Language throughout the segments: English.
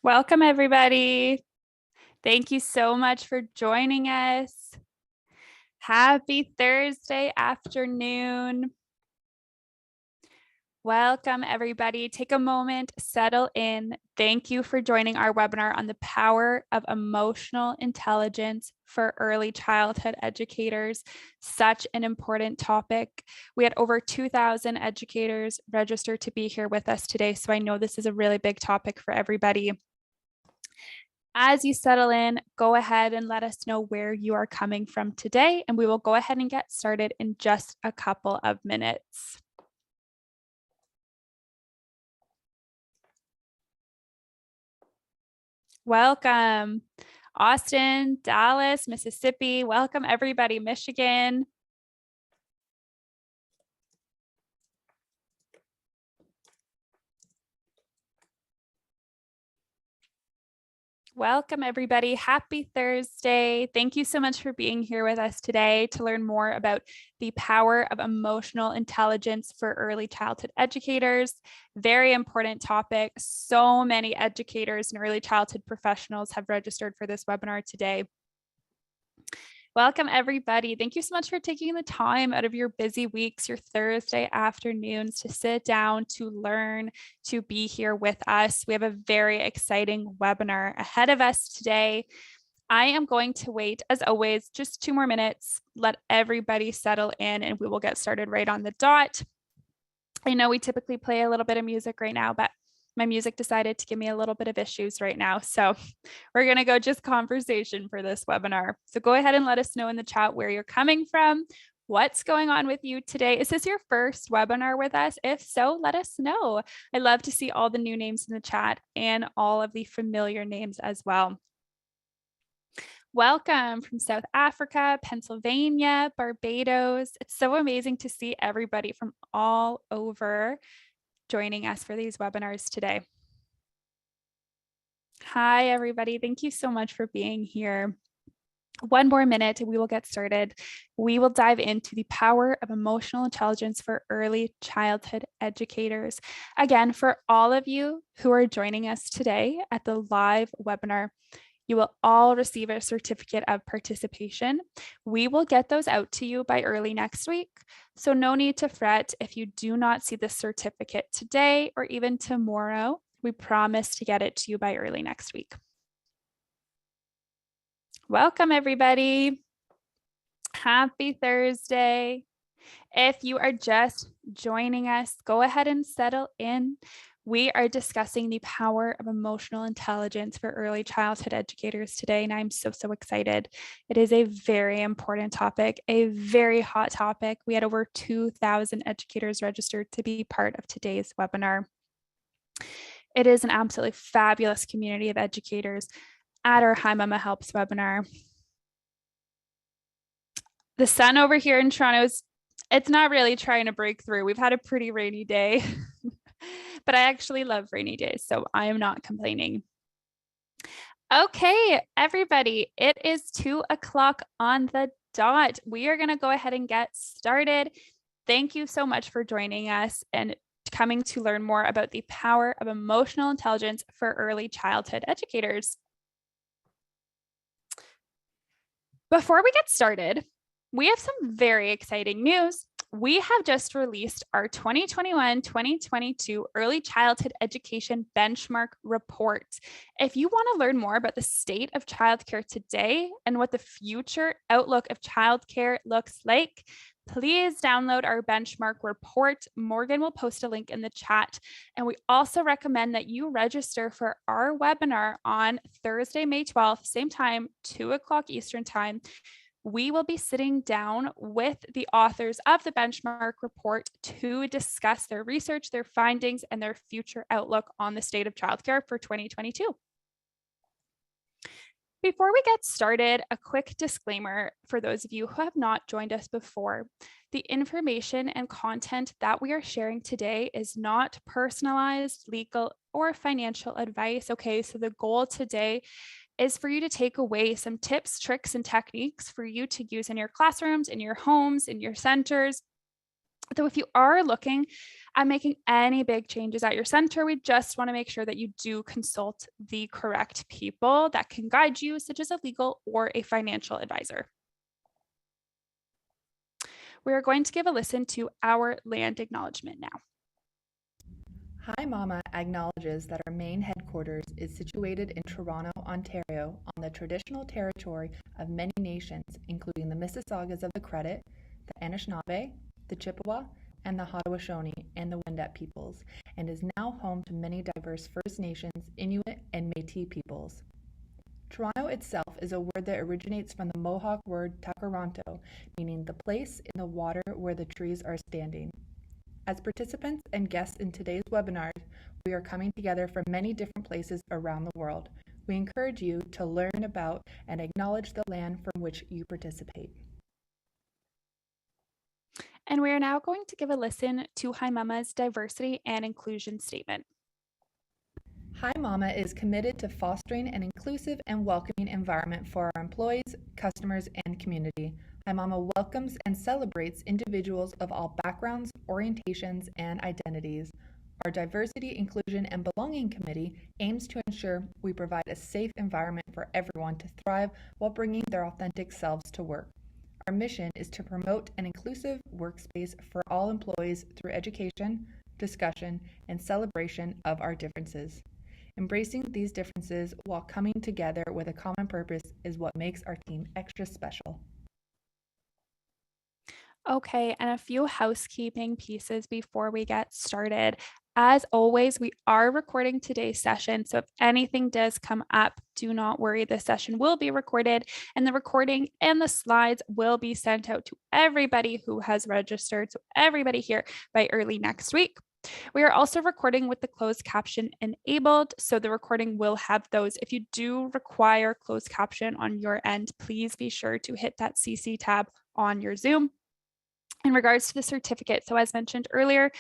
Welcome, everybody. Thank you so much for joining us. Happy Thursday afternoon. Welcome, everybody. Take a moment, settle in. Thank you for joining our webinar on the power of emotional intelligence for early childhood educators. Such an important topic. We had over 2,000 educators registered to be here with us today, so I know this is a really big topic for everybody. As you settle in, go ahead and let us know where you are coming from today, and we will go ahead and get started in just a couple of minutes. Welcome, Austin, Dallas, Mississippi. Welcome, everybody, Michigan. Welcome, everybody. Happy Thursday. Thank you so much for being here with us today to learn more about the power of emotional intelligence for early childhood educators. Very important topic. So many educators and early childhood professionals have registered for this webinar today. Welcome, everybody. Thank you so much for taking the time out of your busy weeks, your Thursday afternoons, to sit down, to learn, to be here with us. We have a very exciting webinar ahead of us today. I am going to wait, as always, just 2 more minutes, let everybody settle in, and we will get started right on the dot. I know we typically play a little bit of music right now, but my music decided to give me a little bit of issues right now. So we're going to go just conversation for this webinar. So go ahead and let us know in the chat where you're coming from, what's going on with you today. Is this your first webinar with us? If so, let us know. I love to see all the new names in the chat and all of the familiar names as well. Welcome from South Africa, Pennsylvania, Barbados. It's so amazing to see everybody from all over joining us for these webinars today. Hi, everybody. Thank you so much for being here. 1 more minute and we will get started. We will dive into the power of emotional intelligence for early childhood educators. Again, for all of you who are joining us today at the live webinar, you will all receive a certificate of participation. We will get those out to you by early next week. So no need to fret if you do not see the certificate today or even tomorrow. We promise to get it to you by early next week. Welcome, everybody. Happy Thursday. If you are just joining us, go ahead and settle in. We are discussing the power of emotional intelligence for early childhood educators today, and I'm so excited. It is a very important topic, a very hot topic. We had over 2,000 educators registered to be part of today's webinar. It is an absolutely fabulous community of educators at our Hi Mama Helps webinar. The sun over here in Toronto it's not really trying to break through. We've had a pretty rainy day, but I actually love rainy days, so I am not complaining. Okay, everybody, it is 2 o'clock on the dot. We are going to go ahead and get started. Thank you so much for joining us and coming to learn more about the power of emotional intelligence for early childhood educators. Before we get started, we have some very exciting news. We have just released our 2021-2022 Early Childhood Education Benchmark Report. If you want to learn more about the state of childcare today and what the future outlook of childcare looks like, please download our benchmark report. Morgan will post a link in the chat. And we also recommend that you register for our webinar on Thursday, May 12th, same time, 2 o'clock Eastern time. We will be sitting down with the authors of the benchmark report to discuss their research, their findings, and their future outlook on the state of childcare for 2022. Before we get started, a quick disclaimer for those of you who have not joined us before. The information and content that we are sharing today is not personalized, legal, or financial advice. Okay, so the goal today is for you to take away some tips, tricks, and techniques for you to use in your classrooms, in your homes, in your centers, So if you are looking at making any big changes at your center, we just want to make sure that you do consult the correct people that can guide you, such as a legal or a financial advisor. We are going to give a listen to our land acknowledgement now. Hi Mama acknowledges that our main headquarters is situated in Toronto, Ontario, on the traditional territory of many nations, including the Mississaugas of the Credit, the Anishinaabe, the Chippewa, and the Haudenosaunee and the Wendat peoples, and is now home to many diverse First Nations, Inuit, and Métis peoples. Toronto itself is a word that originates from the Mohawk word takaranto, meaning the place in the water where the trees are standing. As participants and guests in today's webinar, we are coming together from many different places around the world. We encourage you to learn about and acknowledge the land from which you participate. And we are now going to give a listen to Hi Mama's diversity and inclusion statement. Hi Mama is committed to fostering an inclusive and welcoming environment for our employees, customers, and community. Hi Mama welcomes and celebrates individuals of all backgrounds, orientations, and identities. Our Diversity, Inclusion, and Belonging Committee aims to ensure we provide a safe environment for everyone to thrive while bringing their authentic selves to work. Our mission is to promote an inclusive workspace for all employees through education, discussion, and celebration of our differences. Embracing these differences while coming together with a common purpose is what makes our team extra special. Okay, and a few housekeeping pieces before we get started. As always, we are recording today's session, so if anything does come up, do not worry. The session will be recorded, and the recording and the slides will be sent out to everybody who has registered, so everybody here by early next week. We are also recording with the closed caption enabled, so the recording will have those. If you do require closed caption on your end, please be sure to hit that CC tab on your Zoom. In regards to the certificate, so as mentioned earlier,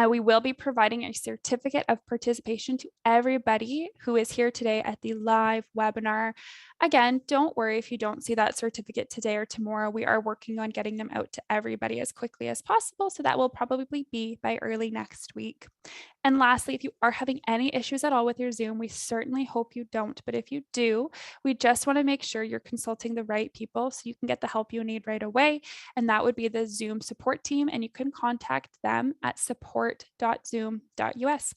we will be providing a certificate of participation to everybody who is here today at the live webinar. Again, don't worry if you don't see that certificate today or tomorrow. We are working on getting them out to everybody as quickly as possible, so that will probably be by early next week. And lastly, if you are having any issues at all with your Zoom, we certainly hope you don't. But if you do, we just want to make sure you're consulting the right people so you can get the help you need right away. And that would be the Zoom support team. And you can contact them at support.zoom.us.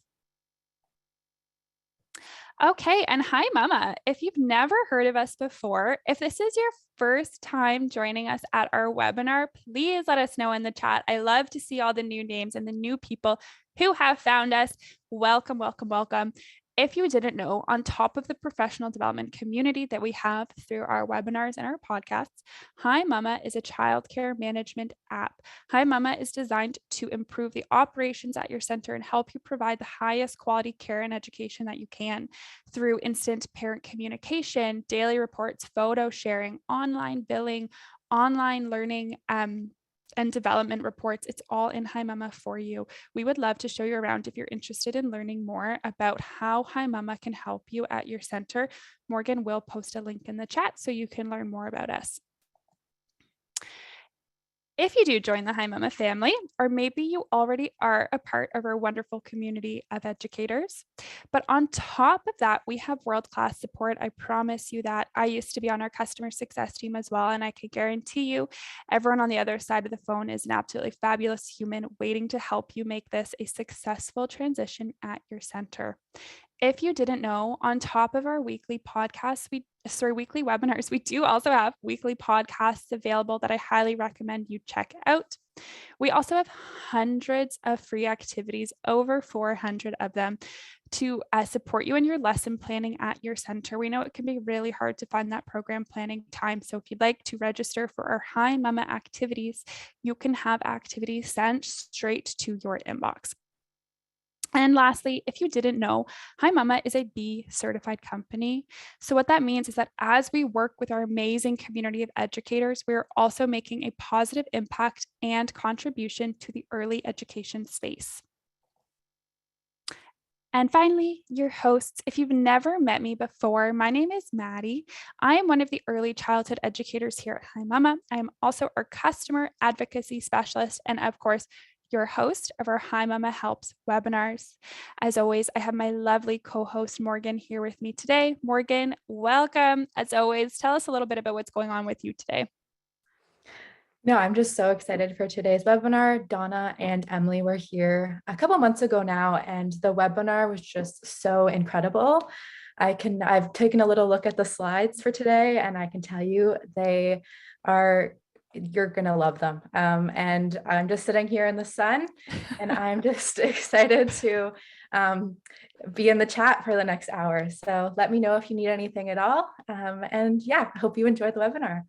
Okay, and hi, Mama. If you've never heard of us before, if this is your first time joining us at our webinar, please let us know in the chat. I love to see all the new names and the new people who have found us. Welcome, welcome, welcome. If you didn't know, on top of the professional development community that we have through our webinars and our podcasts, Hi Mama is a childcare management app. Hi Mama is designed to improve the operations at your center and help you provide the highest quality care and education that you can through instant parent communication, daily reports, photo sharing, online billing, online learning, and development reports. It's all in Hi Mama for you. We would love to show you around if you're interested in learning more about how Hi Mama can help you at your center. Morgan will post a link in the chat so you can learn more about us. If you do join the Hi Mama family, or maybe you already are a part of our wonderful community of educators, but on top of that, we have world-class support. I promise you that. I used to be on our customer success team as well, and I can guarantee you everyone on the other side of the phone is an absolutely fabulous human waiting to help you make this a successful transition at your center. If you didn't know, on top of our weekly podcasts, weekly webinars, we do also have weekly podcasts available that I highly recommend you check out. We also have hundreds of free activities, over 400 of them, to support you in your lesson planning at your center. We know it can be really hard to find that program planning time. So if you'd like to register for our Hi Mama activities, you can have activities sent straight to your inbox. And lastly, if you didn't know, Hi Mama is a B certified company. So what that means is that as we work with our amazing community of educators, we're also making a positive impact and contribution to the early education space. And finally, your hosts. If you've never met me before, my name is Maddie. I am one of the early childhood educators here at Hi Mama. I am also our customer advocacy specialist and, of course, your host of our Hi Mama Helps webinars. As always, I have my lovely co-host Morgan here with me today. Morgan, welcome. As always, tell us a little bit about what's going on with you today. No, I'm just so excited for today's webinar. Donna and Emily were here a couple months ago now, and the webinar was just so incredible. I've taken a little look at the slides for today, and I can tell you you're gonna love them. And I'm just sitting here in the sun, and I'm just excited to be in the chat for the next hour. So let me know if you need anything at all. And yeah, I hope you enjoyed the webinar.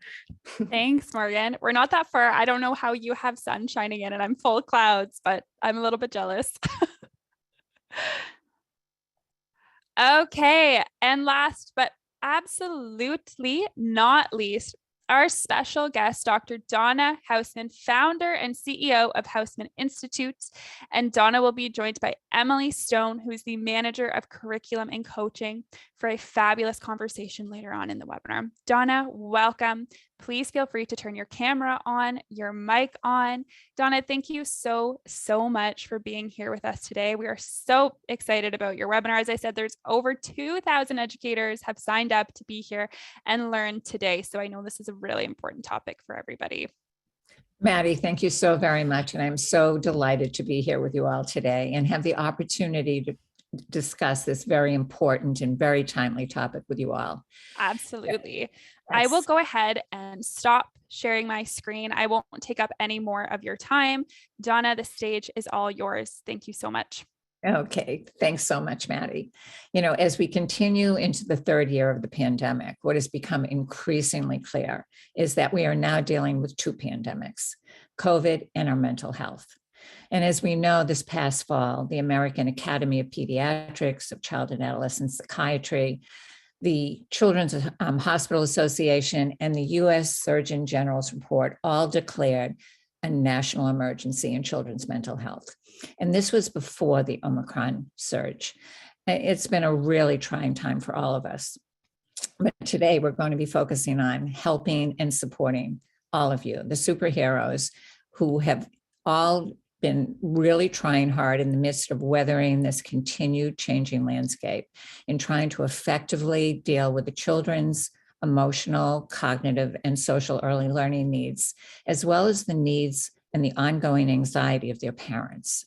Thanks, Morgan. We're not that far. I don't know how you have sun shining in and I'm full of clouds, but I'm a little bit jealous. Okay, and last but absolutely not least, our special guest, Dr. Donna Housman, founder and CEO of Housman Institute. And Donna will be joined by Emily Stone, who's the manager of curriculum and coaching, for a fabulous conversation later on in the webinar. Donna, welcome. Please feel free to turn your camera on, your mic on. Donna, thank you so much for being here with us today. We are so excited about your webinar. As I said, there's over 2,000 educators have signed up to be here and learn today. So I know this is a really important topic for everybody. Maddie, thank you so very much. And I'm so delighted to be here with you all today and have the opportunity to discuss this very important and very timely topic with you all. Absolutely. Yes. I will go ahead and stop sharing my screen. I won't take up any more of your time. Donna, the stage is all yours. Thank you so much. Okay, thanks so much, Maddie. You know, as we continue into the third year of the pandemic, what has become increasingly clear is that we are now dealing with two pandemics, COVID and our mental health. And as we know, this past fall, the American Academy of Pediatrics, of Child and Adolescent Psychiatry, the Children's Hospital Association, and the U.S. Surgeon General's report all declared a national emergency in children's mental health. And this was before the Omicron surge. It's been a really trying time for all of us. But today we're going to be focusing on helping and supporting all of you, the superheroes who have all been really trying hard in the midst of weathering this continued changing landscape and trying to effectively deal with the children's emotional, cognitive, and social early learning needs, as well as the needs and the ongoing anxiety of their parents.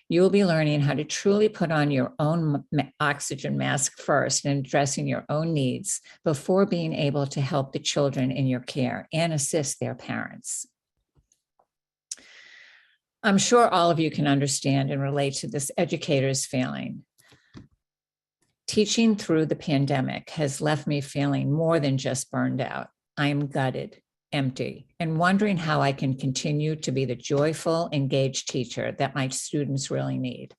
You will be learning how to truly put on your own oxygen mask first and addressing your own needs before being able to help the children in your care and assist their parents. I'm sure all of you can understand and relate to this educator's feeling. Teaching through the pandemic has left me feeling more than just burned out. I am gutted, empty, and wondering how I can continue to be the joyful, engaged teacher that my students really need.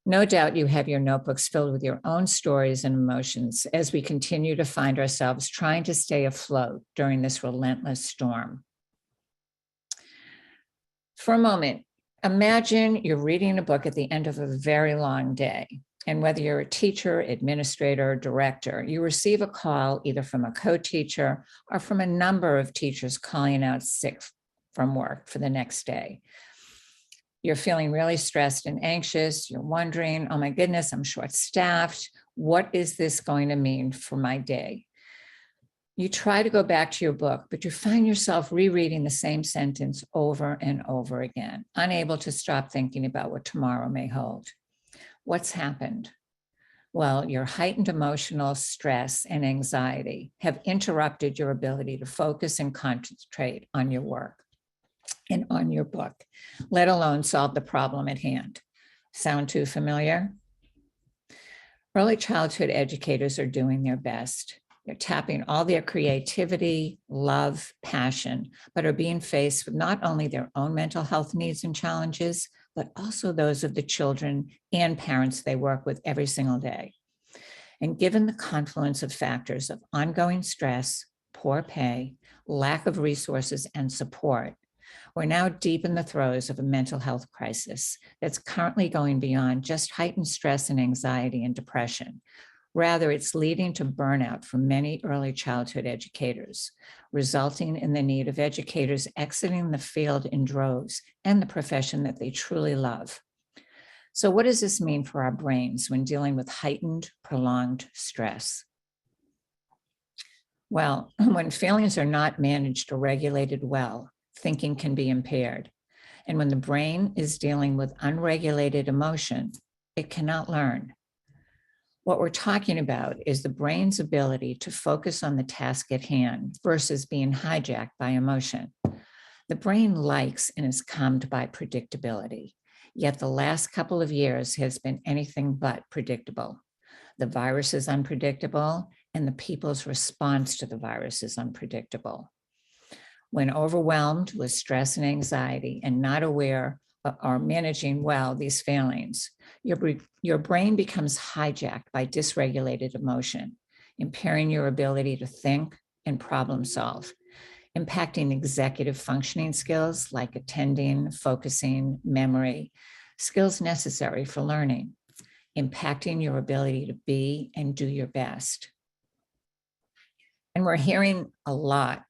No doubt you have your notebooks filled with your own stories and emotions as we continue to find ourselves trying to stay afloat during this relentless storm. For a moment, imagine you're reading a book at the end of a very long day. And whether you're a teacher, administrator, director, you receive a call either from a co-teacher or from a number of teachers calling out sick from work for the next day. You're feeling really stressed and anxious. You're wondering, oh my goodness, I'm short-staffed. What is this going to mean for my day? You try to go back to your book, but you find yourself rereading the same sentence over and over again, unable to stop thinking about what tomorrow may hold. What's happened? Well, your heightened emotional stress and anxiety have interrupted your ability to focus and concentrate on your work and on your book, let alone solve the problem at hand. Sound too familiar? Early childhood educators are doing their best. They're tapping all their creativity, love, passion, but are being faced with not only their own mental health needs and challenges, but also those of the children and parents they work with every single day. And given the confluence of factors of ongoing stress, poor pay, lack of resources and support, we're now deep in the throes of a mental health crisis that's currently going beyond just heightened stress and anxiety and depression. Rather, it's leading to burnout for many early childhood educators, resulting in the need of educators exiting the field in droves and the profession that they truly love. So what does this mean for our brains when dealing with heightened, prolonged stress? Well, when feelings are not managed or regulated well, thinking can be impaired. And when the brain is dealing with unregulated emotion, it cannot learn. What we're talking about is the brain's ability to focus on the task at hand versus being hijacked by emotion. The brain likes and is calmed by predictability, yet the last couple of years has been anything but predictable. The virus is unpredictable, and the people's response to the virus is unpredictable. When overwhelmed with stress and anxiety and not aware or managing well these feelings, your brain becomes hijacked by dysregulated emotion, impairing your ability to think and problem solve, impacting executive functioning skills like attending, focusing, memory, skills necessary for learning, impacting your ability to be and do your best. And we're hearing a lot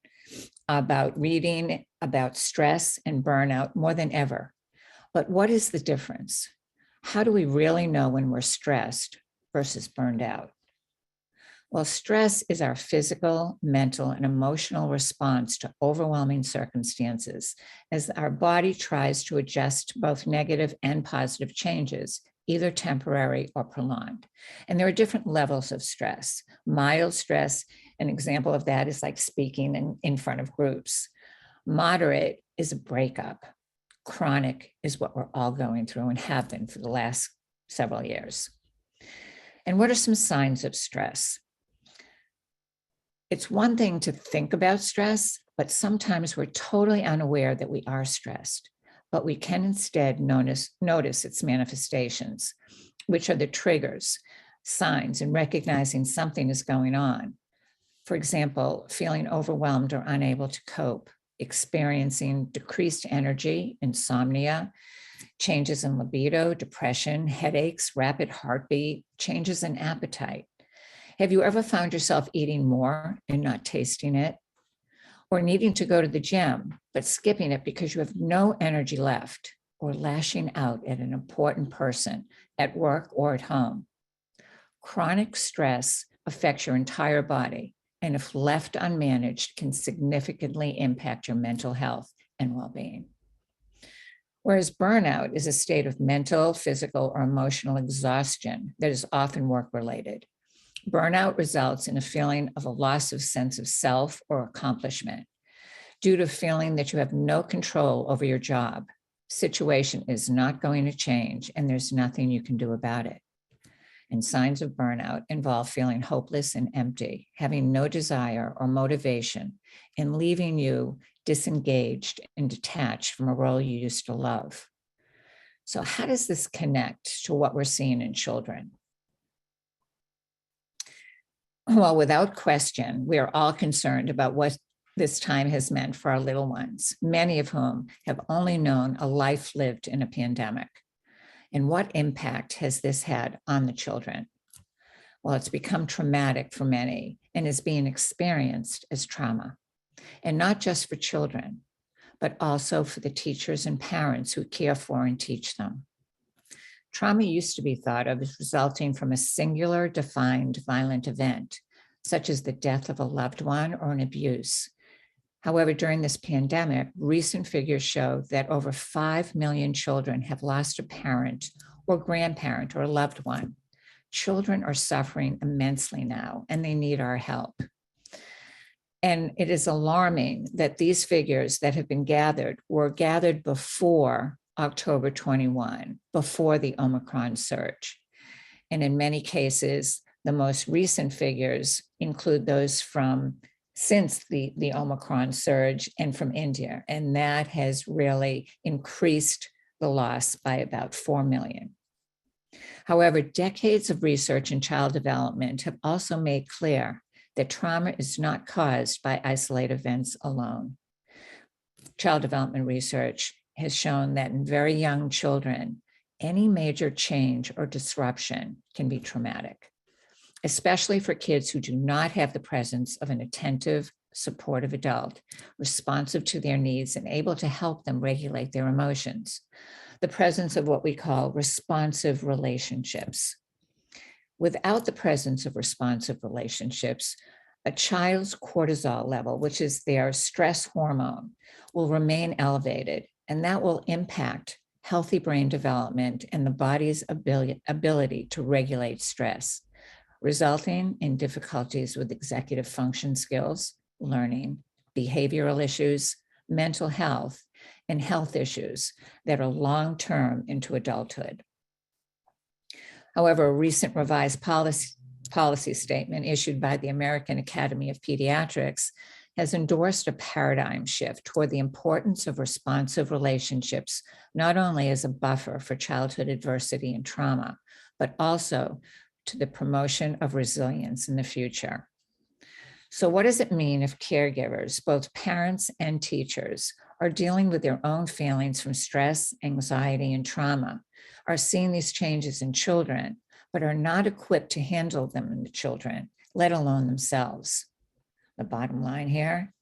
about reading about stress and burnout more than ever. But what is the difference? How do we really know when we're stressed versus burned out? Well, stress is our physical, mental, and emotional response to overwhelming circumstances as our body tries to adjust to both negative and positive changes, either temporary or prolonged. And there are different levels of stress. Mild stress, an example of that is like speaking in front of groups. Moderate is a breakup. Chronic is what we're all going through and have been for the last several years. And what are some signs of stress? It's one thing to think about stress, but sometimes we're totally unaware that we are stressed. But we can instead notice its manifestations, which are the triggers, signs, and recognizing something is going on. For example, feeling overwhelmed or unable to cope, experiencing decreased energy, insomnia, changes in libido, depression, headaches, rapid heartbeat, changes in appetite. Have you ever found yourself eating more and not tasting it? Or needing to go to the gym, but skipping it because you have no energy left, or lashing out at an important person at work or at home? Chronic stress affects your entire body, and if left unmanaged, can significantly impact your mental health and well-being. Whereas burnout is a state of mental, physical, or emotional exhaustion that is often work-related. Burnout results in a feeling of a loss of sense of self or accomplishment due to feeling that you have no control over your job. Situation is not going to change, and there's nothing you can do about it. And signs of burnout involve feeling hopeless and empty, having no desire or motivation, and leaving you disengaged and detached from a role you used to love. So how does this connect to what we're seeing in children? Well, without question, we are all concerned about what this time has meant for our little ones, many of whom have only known a life lived in a pandemic. And what impact has this had on the children? Well, it's become traumatic for many and is being experienced as trauma. And not just for children, but also for the teachers and parents who care for and teach them. Trauma used to be thought of as resulting from a singular defined violent event, such as the death of a loved one or an abuse. However, during this pandemic, recent figures show that over 5 million children have lost a parent or grandparent or a loved one. Children are suffering immensely now, and they need our help. And it is alarming that these figures that have been gathered were gathered before October 21, before the Omicron surge. And in many cases, the most recent figures include those from since the Omicron surge and from India. And that has really increased the loss by about 4 million. However, decades of research in child development have also made clear that trauma is not caused by isolated events alone. Child development research has shown that in very young children, any major change or disruption can be traumatic. especially for kids who do not have the presence of an attentive, supportive adult, responsive to their needs and able to help them regulate their emotions. The presence of what we call responsive relationships. Without the presence of responsive relationships, a child's cortisol level, which is their stress hormone, will remain elevated, and that will impact healthy brain development and the body's ability to regulate stress, resulting in difficulties with executive function skills, learning, behavioral issues, mental health, and health issues that are long-term into adulthood. However, a recent revised policy statement issued by the American Academy of Pediatrics has endorsed a paradigm shift toward the importance of responsive relationships, not only as a buffer for childhood adversity and trauma, but also to the promotion of resilience in the future. So what does it mean if caregivers, both parents and teachers, are dealing with their own feelings from stress, anxiety, and trauma, are seeing these changes in children, but are not equipped to handle them in the children, let alone themselves? The bottom line here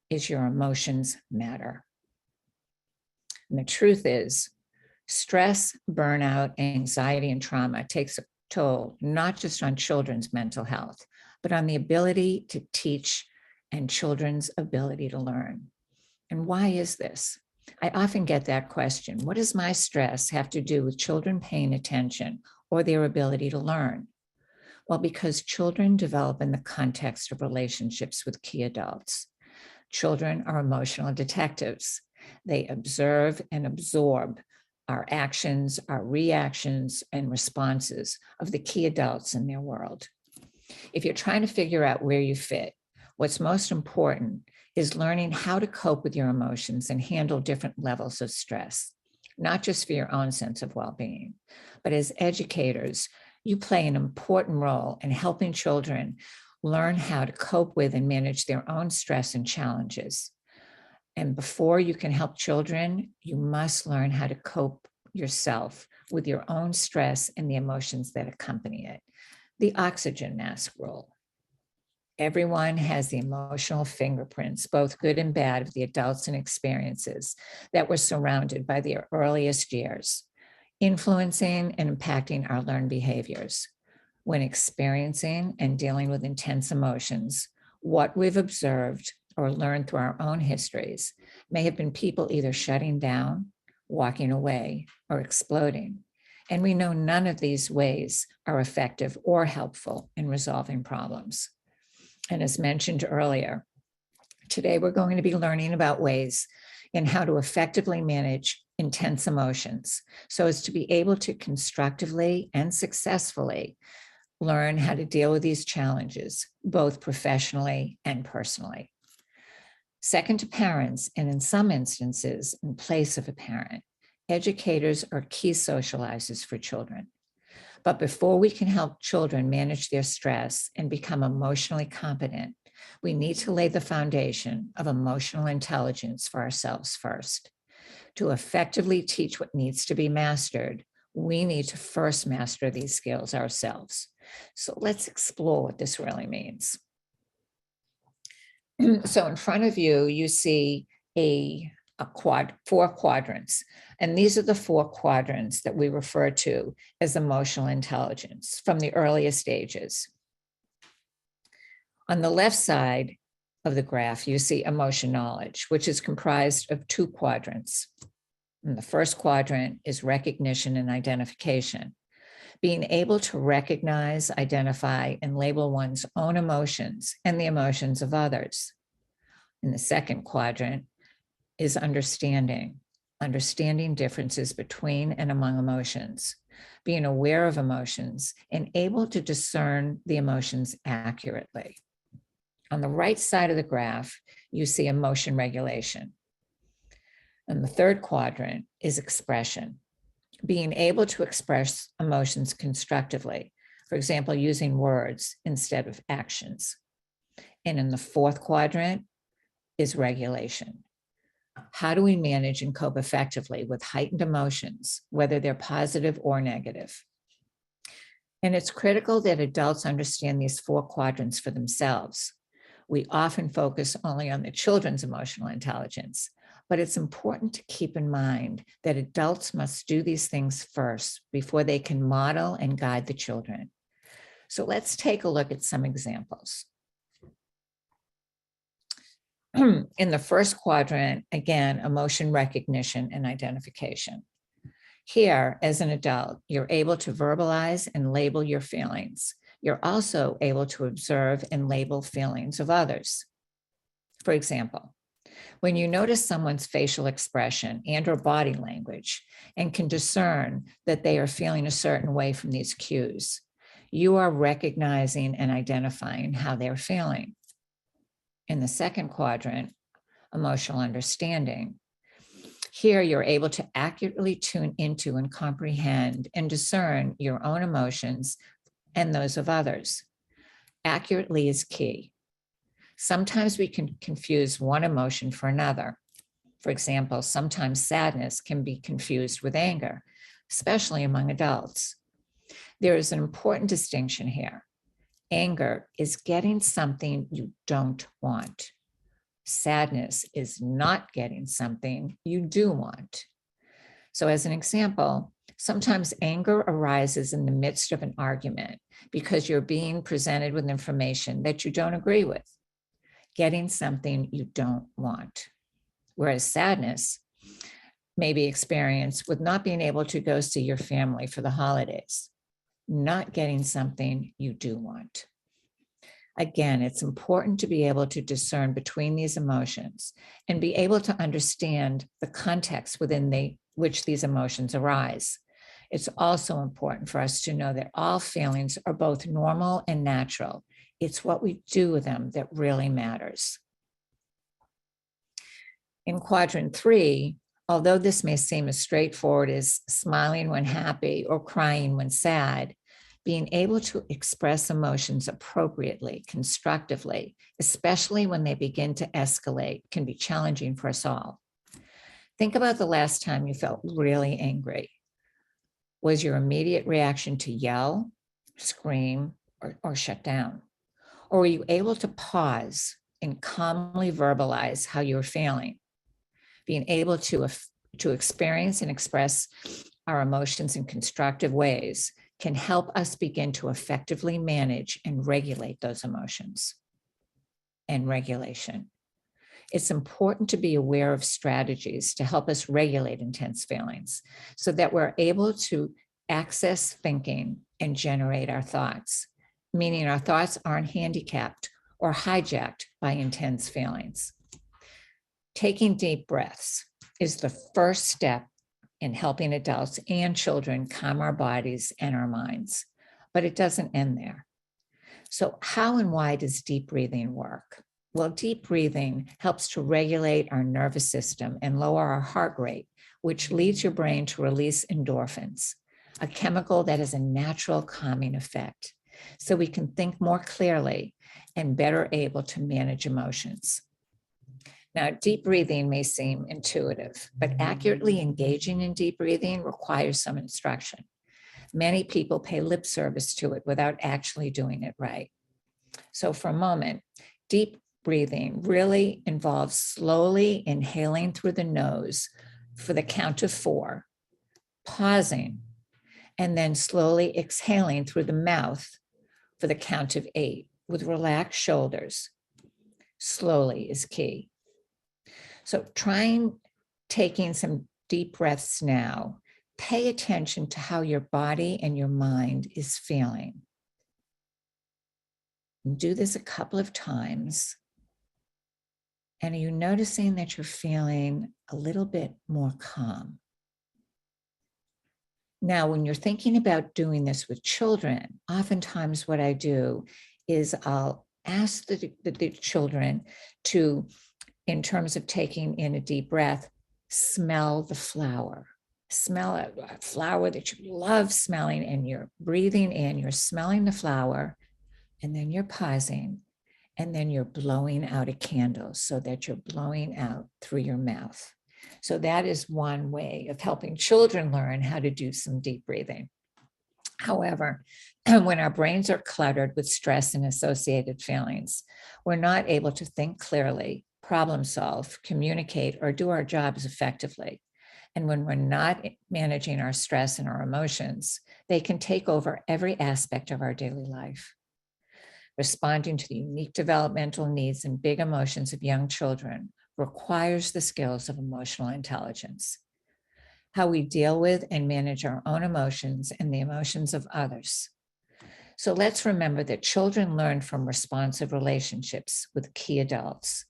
is your emotions matter. And the truth is, stress, burnout, anxiety, and trauma takes a toll, not just on children's mental health, but on the ability to teach and children's ability to learn. And why is this? I often get that question. What does my stress have to do with children paying attention or their ability to learn? Well, because children develop in the context of relationships with key adults. Children are emotional detectives. They observe and absorb our actions, our reactions, and responses of the key adults in their world. If you're trying to figure out where you fit, what's most important is learning how to cope with your emotions and handle different levels of stress, not just for your own sense of well-being, but as educators, you play an important role in helping children learn how to cope with and manage their own stress and challenges. And before you can help children, you must learn how to cope yourself with your own stress and the emotions that accompany it. The oxygen mask rule. Everyone has the emotional fingerprints, both good and bad, of the adults and experiences that were surrounded by their earliest years, influencing and impacting our learned behaviors. When experiencing and dealing with intense emotions, what we've observed or learned through our own histories may have been people either shutting down, walking away, or exploding. And we know none of these ways are effective or helpful in resolving problems. And as mentioned earlier, today we're going to be learning about ways in how to effectively manage intense emotions so as to be able to constructively and successfully learn how to deal with these challenges, both professionally and personally. Second to parents, and in some instances, in place of a parent, educators are key socializers for children. But before we can help children manage their stress and become emotionally competent, we need to lay the foundation of emotional intelligence for ourselves first. To effectively teach what needs to be mastered, we need to first master these skills ourselves. So let's explore what this really means. So in front of you, you see four quadrants. And these are the four quadrants that we refer to as emotional intelligence from the earliest stages. On the left side of the graph, you see emotion knowledge, which is comprised of two quadrants. And the first quadrant is recognition and identification. Being able to recognize, identify, and label one's own emotions and the emotions of others. In the second quadrant is understanding differences between and among emotions, being aware of emotions and able to discern the emotions accurately. On the right side of the graph, you see emotion regulation. And the third quadrant is expression, being able to express emotions constructively, for example, using words instead of actions. And in the fourth quadrant is regulation. How do we manage and cope effectively with heightened emotions, whether they're positive or negative? And it's critical that adults understand these 4 quadrants for themselves. We often focus only on the children's emotional intelligence, but it's important to keep in mind that adults must do these things first before they can model and guide the children. So let's take a look at some examples. In the first quadrant, again, emotion recognition and identification. Here, as an adult, you're able to verbalize and label your feelings. You're also able to observe and label feelings of others. For example, when you notice someone's facial expression and or body language and can discern that they are feeling a certain way from these cues, you are recognizing and identifying how they're feeling. In the second quadrant, emotional understanding, here you're able to accurately tune into and comprehend and discern your own emotions and those of others. Accurately is key. Sometimes we can confuse one emotion for another. For example, sometimes sadness can be confused with anger, especially among adults. There is an important distinction here. Anger is getting something you don't want. Sadness is not getting something you do want. So as an example, sometimes anger arises in the midst of an argument because you're being presented with information that you don't agree with, getting something you don't want. Whereas sadness may be experienced with not being able to go see your family for the holidays, not getting something you do want. Again, it's important to be able to discern between these emotions and be able to understand the context within which these emotions arise. It's also important for us to know that all feelings are both normal and natural. It's what we do with them that really matters. In quadrant 3, although this may seem as straightforward as smiling when happy or crying when sad, being able to express emotions appropriately, constructively, especially when they begin to escalate, can be challenging for us all. Think about the last time you felt really angry. Was your immediate reaction to yell, scream, or shut down? Or were you able to pause and calmly verbalize how you were feeling? Being able to experience and express our emotions in constructive ways can help us begin to effectively manage and regulate those emotions. And regulation. It's important to be aware of strategies to help us regulate intense feelings so that we're able to access thinking and generate our thoughts, meaning our thoughts aren't handicapped or hijacked by intense feelings. Taking deep breaths is the first step in helping adults and children calm our bodies and our minds, but it doesn't end there. So how and why does deep breathing work? Well, deep breathing helps to regulate our nervous system and lower our heart rate, which leads your brain to release endorphins, a chemical that has a natural calming effect. So we can think more clearly and better able to manage emotions. Now, deep breathing may seem intuitive, but accurately engaging in deep breathing requires some instruction. Many people pay lip service to it without actually doing it right. So for a moment, deep breathing really involves slowly inhaling through the nose for the count of 4, pausing, and then slowly exhaling through the mouth for the count of 8 with relaxed shoulders. Slowly is key. So taking some deep breaths now. Pay attention to how your body and your mind is feeling. Do this a couple of times. And are you noticing that you're feeling a little bit more calm? Now, when you're thinking about doing this with children, oftentimes what I do is I'll ask the children to, in terms of taking in a deep breath, smell the flower. Smell a flower that you love smelling, and you're breathing in, you're smelling the flower, and then you're pausing, and then you're blowing out a candle so that you're blowing out through your mouth. So that is one way of helping children learn how to do some deep breathing. However, when our brains are cluttered with stress and associated feelings, we're not able to think clearly, problem solve, communicate, or do our jobs effectively. And when we're not managing our stress and our emotions, they can take over every aspect of our daily life. Responding to the unique developmental needs and big emotions of young children requires the skills of emotional intelligence. How we deal with and manage our own emotions and the emotions of others. So let's remember that children learn from responsive relationships with key adults.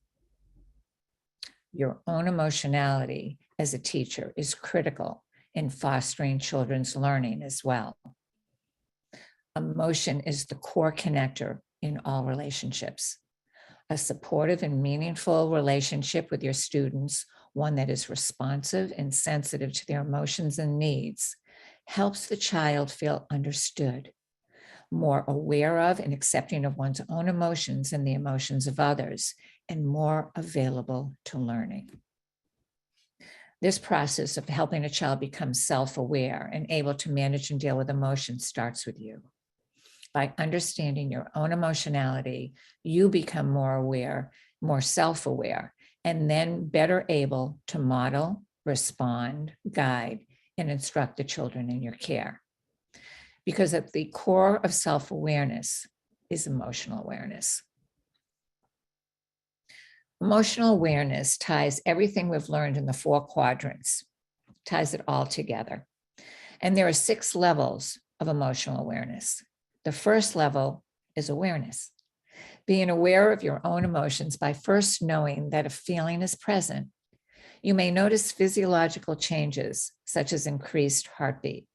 Your own emotionality as a teacher is critical in fostering children's learning as well. Emotion is the core connector in all relationships. A supportive and meaningful relationship with your students, one that is responsive and sensitive to their emotions and needs, helps the child feel understood, more aware of and accepting of one's own emotions and the emotions of others, and more available to learning. This process of helping a child become self-aware and able to manage and deal with emotions starts with you. By understanding your own emotionality, you become more aware, more self-aware, and then better able to model, respond, guide, and instruct the children in your care. Because at the core of self-awareness is emotional awareness. Emotional awareness ties everything we've learned in the 4 quadrants, ties it all together. And there are 6 levels of emotional awareness. The first level is awareness. Being aware of your own emotions by first knowing that a feeling is present. You may notice physiological changes, such as increased heartbeat.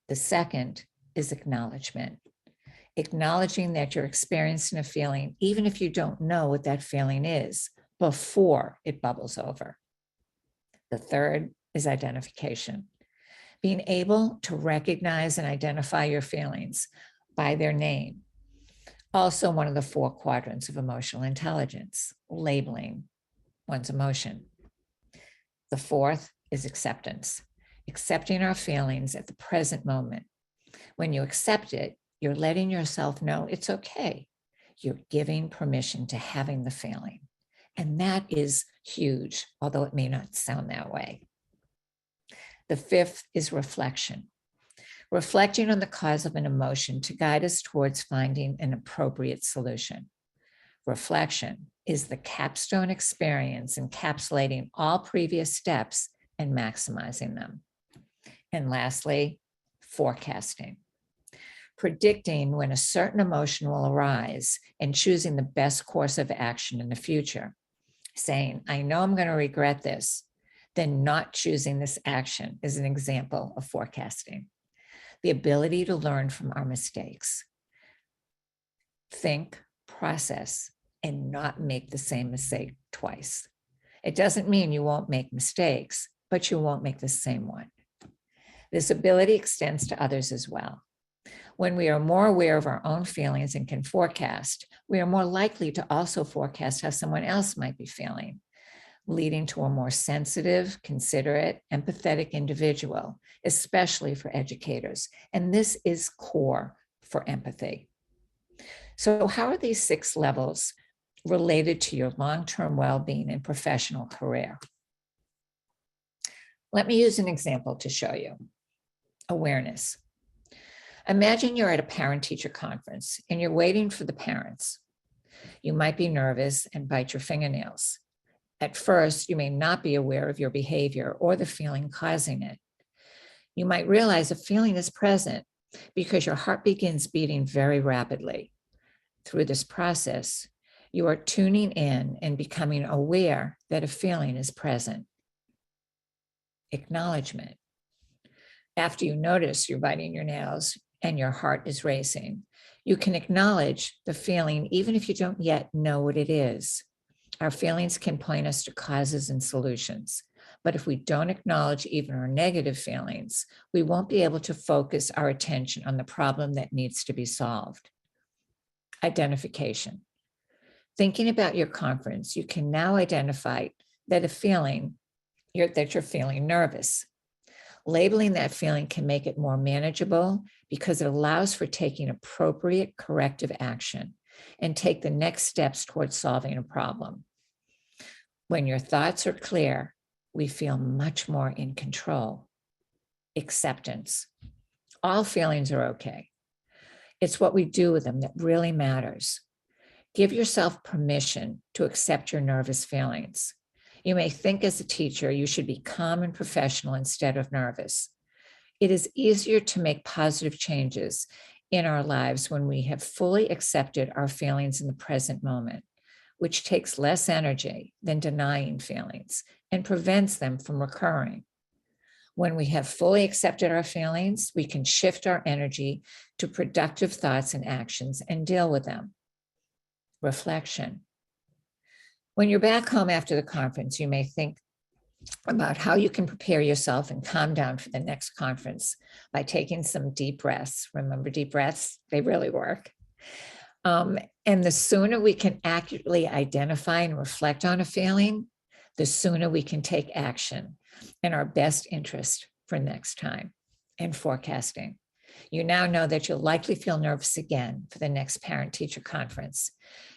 The second is acknowledgement. Acknowledging that you're experiencing a feeling, even if you don't know what that feeling is, before it bubbles over. The third is identification. Being able to recognize and identify your feelings by their name. Also one of the 4 quadrants of emotional intelligence, labeling one's emotion. The fourth is acceptance. Accepting our feelings at the present moment. When you accept it, you're letting yourself know it's okay. You're giving permission to having the feeling. And that is huge, although it may not sound that way. The fifth is reflection. Reflecting on the cause of an emotion to guide us towards finding an appropriate solution. Reflection is the capstone experience encapsulating all previous steps and maximizing them. And lastly, forecasting. Predicting when a certain emotion will arise and choosing the best course of action in the future. Saying, I know I'm going to regret this, then not choosing this action is an example of forecasting. The ability to learn from our mistakes. Think, process, and not make the same mistake twice. It doesn't mean you won't make mistakes, but you won't make the same one. This ability extends to others as well. When we are more aware of our own feelings and can forecast, we are more likely to also forecast how someone else might be feeling, leading to a more sensitive, considerate, empathetic individual, especially for educators. And this is core for empathy. So how are these 6 levels related to your long-term well-being and professional career? Let me use an example to show you. Awareness. Imagine you're at a parent-teacher conference and you're waiting for the parents. You might be nervous and bite your fingernails. At first, you may not be aware of your behavior or the feeling causing it. You might realize a feeling is present because your heart begins beating very rapidly. Through this process, you are tuning in and becoming aware that a feeling is present. Acknowledgement. After you notice you're biting your nails and your heart is racing, you can acknowledge the feeling even if you don't yet know what it is. Our feelings can point us to causes and solutions. But if we don't acknowledge even our negative feelings, we won't be able to focus our attention on the problem that needs to be solved. Identification. Thinking about your conference, you can now identify that you're feeling nervous. Labeling that feeling can make it more manageable because it allows for taking appropriate corrective action and take the next steps towards solving a problem. When your thoughts are clear, we feel much more in control. Acceptance. All feelings are okay. It's what we do with them that really matters. Give yourself permission to accept your nervous feelings. You may think as a teacher you should be calm and professional instead of nervous. It is easier to make positive changes in our lives when we have fully accepted our feelings in the present moment, which takes less energy than denying feelings and prevents them from recurring. When we have fully accepted our feelings, we can shift our energy to productive thoughts and actions and deal with them. Reflection. When you're back home after the conference, you may think about how you can prepare yourself and calm down for the next conference by taking some deep breaths. Remember, deep breaths, they really work. And the sooner we can accurately identify and reflect on a feeling, the sooner we can take action in our best interest for next time. And forecasting. You now know that you'll likely feel nervous again for the next parent-teacher conference.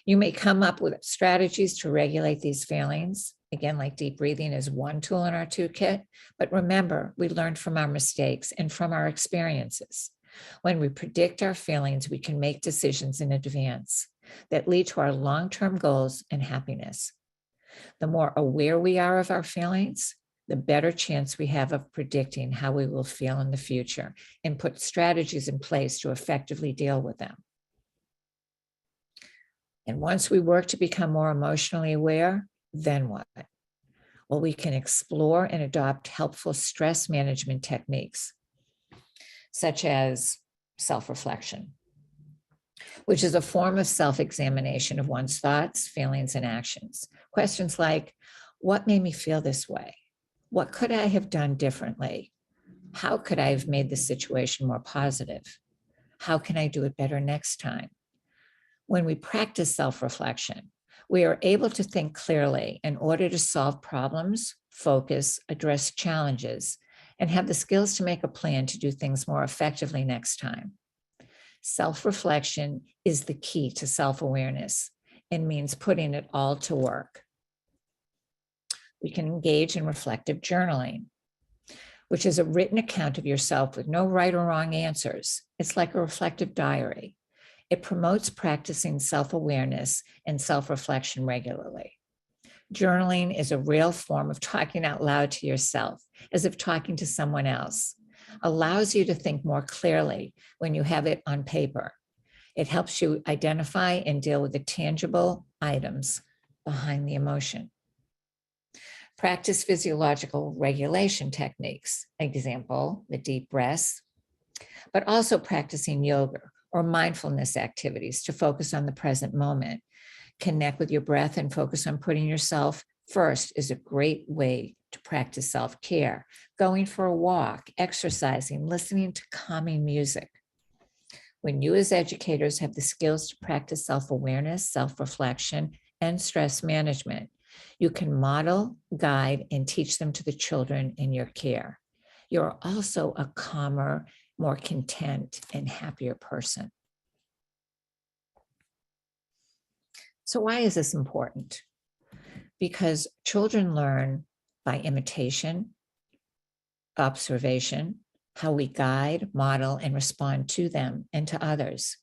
You may come up with strategies to regulate these feelings. Again, like deep breathing is one tool in our toolkit. But remember, we learned from our mistakes and from our experiences. When we predict our feelings, we can make decisions in advance that lead to our long-term goals and happiness. The more aware we are of our feelings, the better chance we have of predicting how we will feel in the future and put strategies in place to effectively deal with them. And once we work to become more emotionally aware, then what? Well, we can explore and adopt helpful stress management techniques, such as self-reflection, which is a form of self-examination of one's thoughts, feelings, and actions. Questions like, what made me feel this way? What could I have done differently? How could I have made the situation more positive? How can I do it better next time? When we practice self-reflection, we are able to think clearly in order to solve problems, focus, address challenges, and have the skills to make a plan to do things more effectively next time. Self-reflection is the key to self-awareness and means putting it all to work. We can engage in reflective journaling, which is a written account of yourself with no right or wrong answers. It's like a reflective diary. It promotes practicing self-awareness and self-reflection regularly. Journaling is a real form of talking out loud to yourself, as if talking to someone else. Allows you to think more clearly when you have it on paper. It helps you identify and deal with the tangible items behind the emotion. Practice physiological regulation techniques, example, the deep breaths, but also practicing yoga or mindfulness activities to focus on the present moment. Connect with your breath and focus on putting yourself first is a great way to practice self-care. Going for a walk, exercising, listening to calming music. When you as educators have the skills to practice self-awareness, self-reflection, and stress management, you can model, guide, and teach them to the children in your care. You're also a calmer, more content, and happier person. So why is this important? Because children learn by imitation, observation, how we guide, model, and respond to them and to others.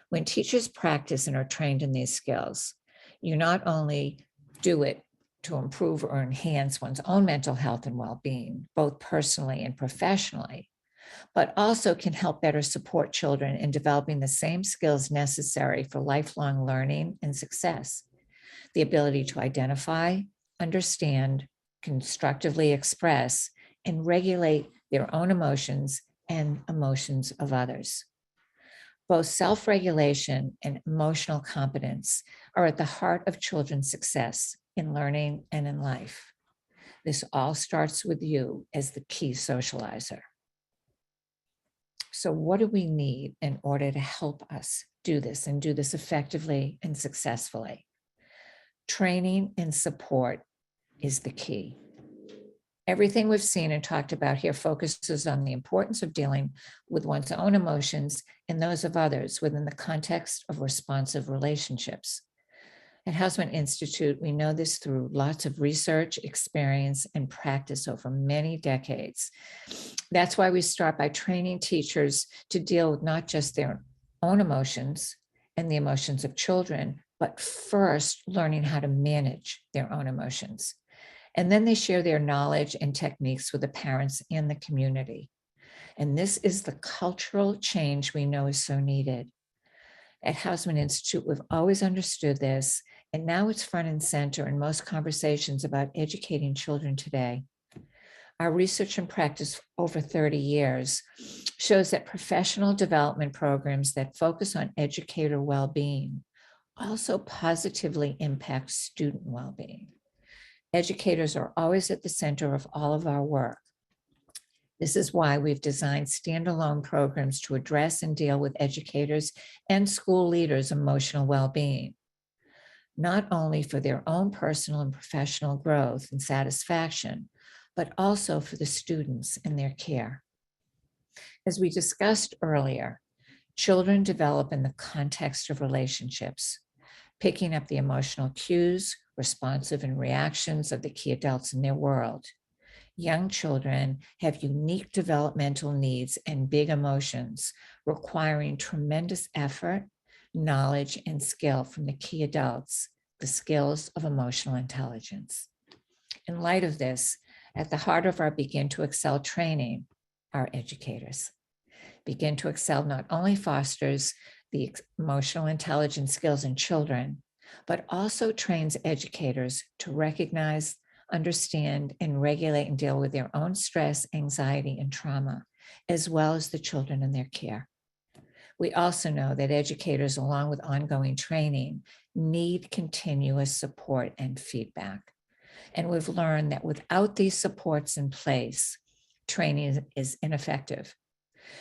When teachers practice and are trained in these skills, you not only do it to improve or enhance one's own mental health and well-being, both personally and professionally, but also can help better support children in developing the same skills necessary for lifelong learning and success. The ability to identify, understand, constructively express, and regulate their own emotions and emotions of others. Both self-regulation and emotional competence are at the heart of children's success in learning and in life. This all starts with you as the key socializer. So what do we need in order to help us do this and do this effectively and successfully? Training and support is the key. Everything we've seen and talked about here focuses on the importance of dealing with one's own emotions and those of others within the context of responsive relationships. At Housman Institute, we know this through lots of research, experience, and practice over many decades. That's why we start by training teachers to deal with not just their own emotions and the emotions of children, but first learning how to manage their own emotions. And then they share their knowledge and techniques with the parents and the community. And this is the cultural change we know is so needed. At Housman Institute, we've always understood this, and now it's front and center in most conversations about educating children today. Our research and practice over 30 years shows that professional development programs that focus on educator well-being also positively impact student well-being. Educators are always at the center of all of our work. This is why we've designed standalone programs to address and deal with educators and school leaders' emotional well-being, not only for their own personal and professional growth and satisfaction, but also for the students and their care. As we discussed earlier, children develop in the context of relationships, picking up the emotional cues, responsive and reactions of the key adults in their world. Young children have unique developmental needs and big emotions, requiring tremendous effort, knowledge, and skill from the key adults, the skills of emotional intelligence. In light of this, at the heart of our Begin to Excel training are educators. Begin to Excel not only fosters the emotional intelligence skills in children, but also trains educators to recognize, understand, and regulate and deal with their own stress, anxiety, and trauma, as well as the children in their care. We also know that educators, along with ongoing training, need continuous support and feedback. And we've learned that without these supports in place, training is ineffective.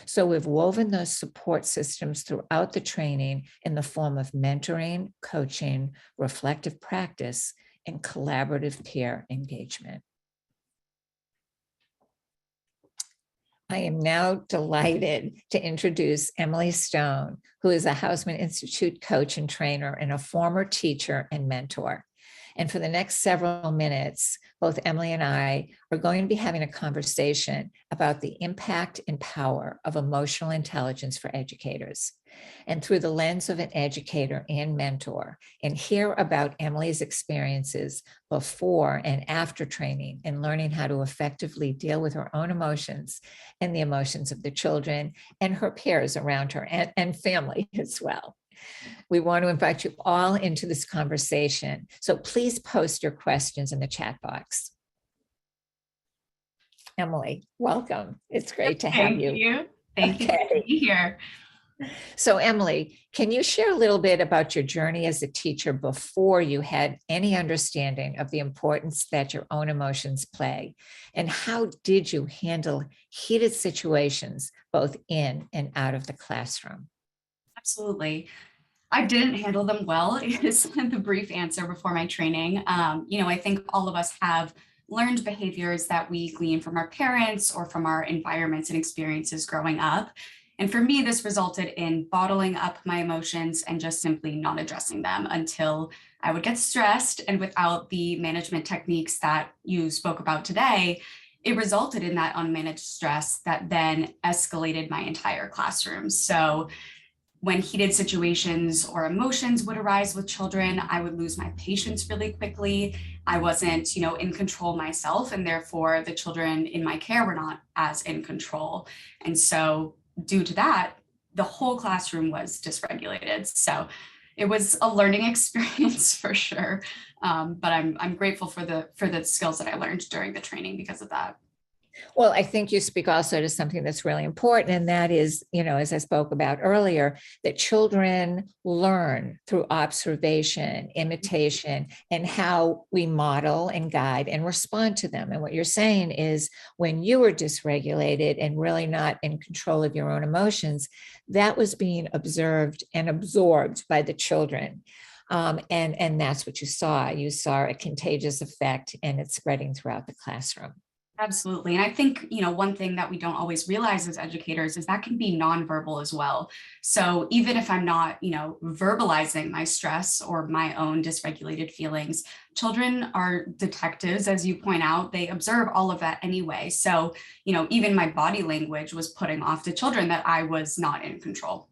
So we've woven those support systems throughout the training in the form of mentoring, coaching, reflective practice, and collaborative peer engagement. I am now delighted to introduce Emily Stone, who is a Housman Institute coach and trainer and a former teacher and mentor. And for the next several minutes, both Emily and I are going to be having a conversation about the impact and power of emotional intelligence for educators. And through the lens of an educator and mentor, and hear about Emily's experiences before and after training and learning how to effectively deal with her own emotions and the emotions of the children and her peers around her and family as well. We want to invite you all into this conversation. So please post your questions in the chat box. Emily, welcome. It's great to have you. Thank you. Thank you to be here. So Emily, can you share a little bit about your journey as a teacher before you had any understanding of the importance that your own emotions play? And how did you handle heated situations both in and out of the classroom? Absolutely. I didn't handle them well is the brief answer before my training. I think all of us have learned behaviors that we glean from our parents or from our environments and experiences growing up. And for me, this resulted in bottling up my emotions and just simply not addressing them until I would get stressed. And without the management techniques that you spoke about today, it resulted in that unmanaged stress that then escalated my entire classroom. So when heated situations or emotions would arise with children, I would lose my patience really quickly. I wasn't, in control myself, and therefore the children in my care were not as in control. And so due to that, the whole classroom was dysregulated. So it was a learning experience for sure. But I'm grateful for the skills that I learned during the training because of that. Well, I think you speak also to something that's really important, and that is, as I spoke about earlier, that children learn through observation, imitation, and how we model and guide and respond to them. And what you're saying is when you were dysregulated and really not in control of your own emotions, that was being observed and absorbed by the children. And that's what you saw. You saw a contagious effect, and it's spreading throughout the classroom. Absolutely. And I think, one thing that we don't always realize as educators is that can be nonverbal as well. So even if I'm not, verbalizing my stress or my own dysregulated feelings, children are detectives, as you point out, they observe all of that anyway. So, even my body language was putting off to children that I was not in control.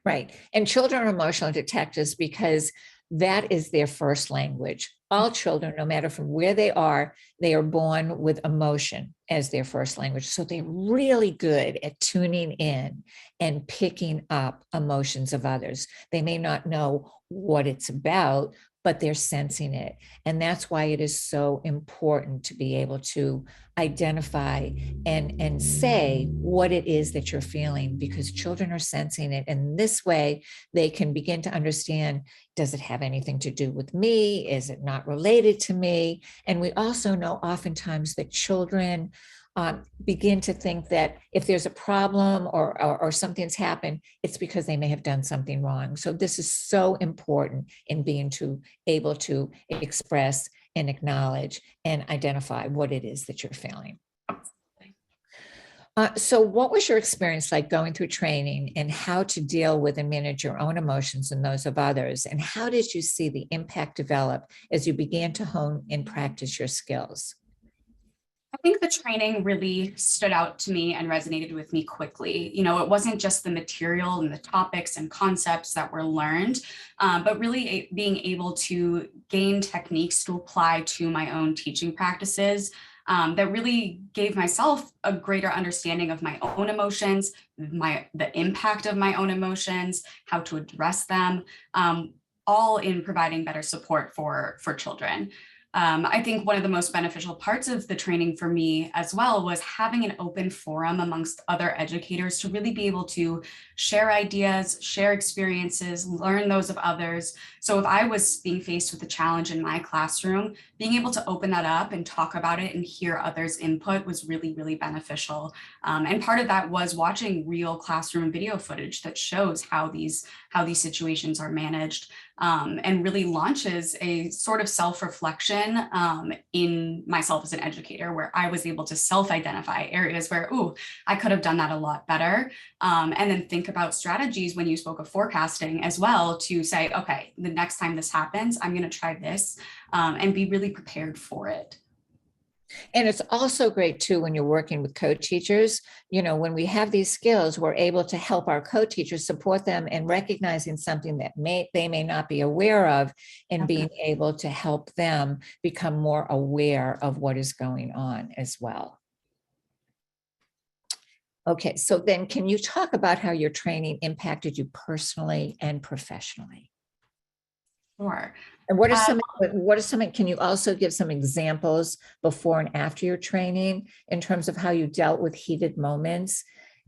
Right. And children are emotional detectives because that is their first language. All children, no matter from where they are born with emotion as their first language. So they're really good at tuning in and picking up emotions of others. They may not know what it's about, but they're sensing it. And that's why it is so important to be able to identify and say what it is that you're feeling, because children are sensing it. And this way they can begin to understand, does it have anything to do with me? Is it not related to me? And we also know oftentimes that children begin to think that if there's a problem or something's happened, it's because they may have done something wrong. So this is so important in being able to express and acknowledge and identify what it is that you're feeling. So what was your experience like going through training and how to deal with and manage your own emotions and those of others? And how did you see the impact develop as you began to hone and practice your skills? I think the training really stood out to me and resonated with me quickly. It wasn't just the material and the topics and concepts that were learned, but really being able to gain techniques to apply to my own teaching practices that really gave myself a greater understanding of my own emotions, the impact of my own emotions, how to address them, all in providing better support for children. I think one of the most beneficial parts of the training for me as well was having an open forum amongst other educators to really be able to share ideas, share experiences, learn those of others. So if I was being faced with a challenge in my classroom, being able to open that up and talk about it and hear others' input was really, really beneficial. And part of that was watching real classroom video footage that shows how these situations are managed, and really launches a sort of self-reflection in myself as an educator, where I was able to self-identify areas where, I could have done that a lot better. And then think about strategies when you spoke of forecasting as well, to say, okay, the next time this happens, I'm going to try this, and be really prepared for it. And it's also great too, when you're working with co-teachers, when we have these skills, we're able to help our co-teachers, support them in recognizing something that they may not be aware of, and being able to help them become more aware of what is going on as well. Okay, so then can you talk about how your training impacted you personally and professionally? Sure. And what are some, can you also give some examples before and after your training in terms of how you dealt with heated moments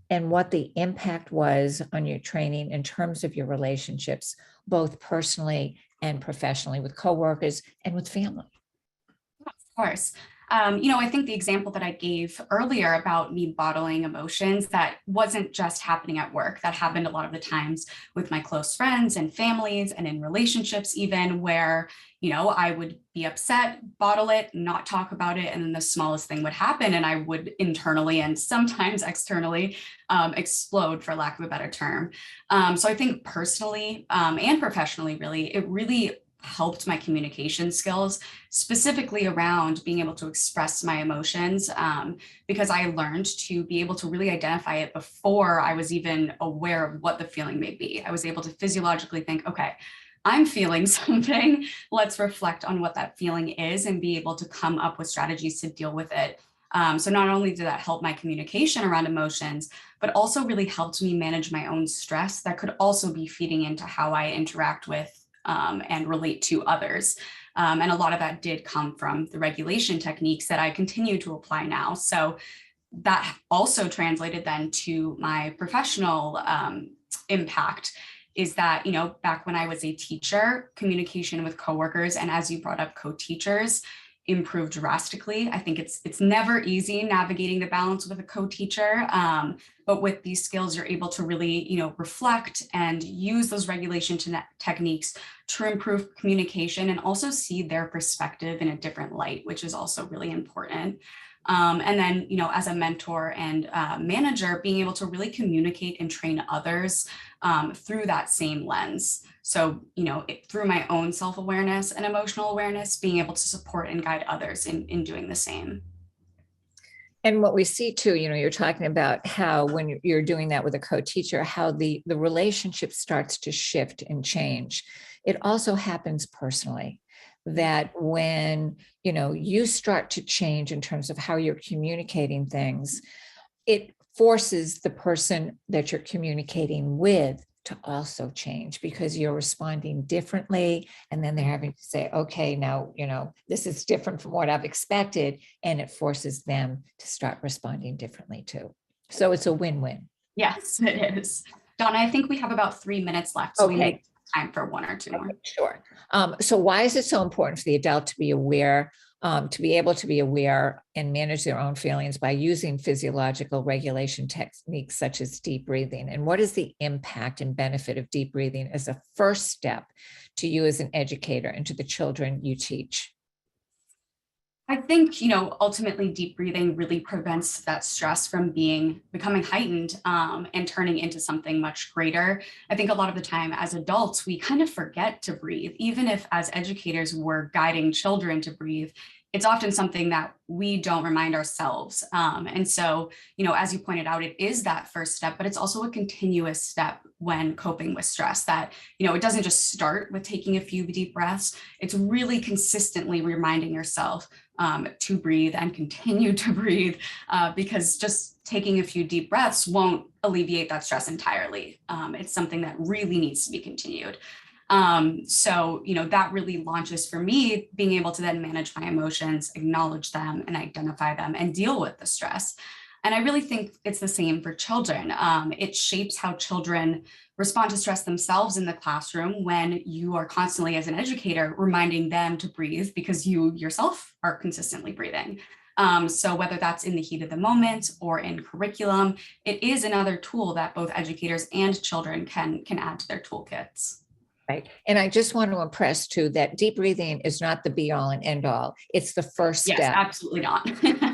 and what the impact was on your training in terms of your relationships, both personally and professionally, with coworkers and with family? Of course. I think the example that I gave earlier about me bottling emotions, that wasn't just happening at work. That happened a lot of the times with my close friends and families and in relationships, even where, I would be upset, bottle it, not talk about it. And then the smallest thing would happen and I would internally and sometimes externally explode, for lack of a better term. So I think personally and professionally, it really helped my communication skills, specifically around being able to express my emotions, because I learned to be able to really identify it before I was even aware of what the feeling may be. I was able to physiologically think, okay, I'm feeling something. Let's reflect on what that feeling is and be able to come up with strategies to deal with it. So not only did that help my communication around emotions, but also really helped me manage my own stress that could also be feeding into how I interact with and relate to others. And a lot of that did come from the regulation techniques that I continue to apply now. So that also translated then to my professional impact, is that, back when I was a teacher, communication with coworkers, and as you brought up, co-teachers, improved drastically. I think it's never easy navigating the balance with a co-teacher, but with these skills, you're able to really, reflect and use those regulation techniques to improve communication and also see their perspective in a different light, which is also really important. And then, as a mentor and manager, being able to really communicate and train others through that same lens. So, through my own self-awareness and emotional awareness, being able to support and guide others in doing the same. And what we see too, you're talking about how when you're doing that with a co-teacher, how the relationship starts to shift and change. It also happens personally, that when, you start to change in terms of how you're communicating things, it forces the person that you're communicating with to also change, because you're responding differently. And then they're having to say, okay, now, this is different from what I've expected. And it forces them to start responding differently too. So it's a win-win. Yes, it is. Donna, I think we have about 3 minutes left. So we may have time for one or two more. Sure. So why is it so important for the adult to be aware, to be able to be aware and manage their own feelings by using physiological regulation techniques such as deep breathing? And what is the impact and benefit of deep breathing as a first step to you as an educator and to the children you teach? I think, ultimately deep breathing really prevents that stress from becoming heightened and turning into something much greater. I think a lot of the time as adults, we kind of forget to breathe. Even if as educators, we're guiding children to breathe, it's often something that we don't remind ourselves. And so, as you pointed out, it is that first step, but it's also a continuous step when coping with stress, that, it doesn't just start with taking a few deep breaths. It's really consistently reminding yourself to breathe and continue to breathe, because just taking a few deep breaths won't alleviate that stress entirely. It's something that really needs to be continued. So, that really launches for me being able to then manage my emotions, acknowledge them and identify them and deal with the stress. And I really think it's the same for children. It shapes how children respond to stress themselves in the classroom when you are constantly, as an educator, reminding them to breathe because you yourself are consistently breathing. So whether that's in the heat of the moment or in curriculum, it is another tool that both educators and children can add to their toolkits. Right. And I just want to impress too that deep breathing is not the be all and end all. It's the first step. Yes, absolutely not.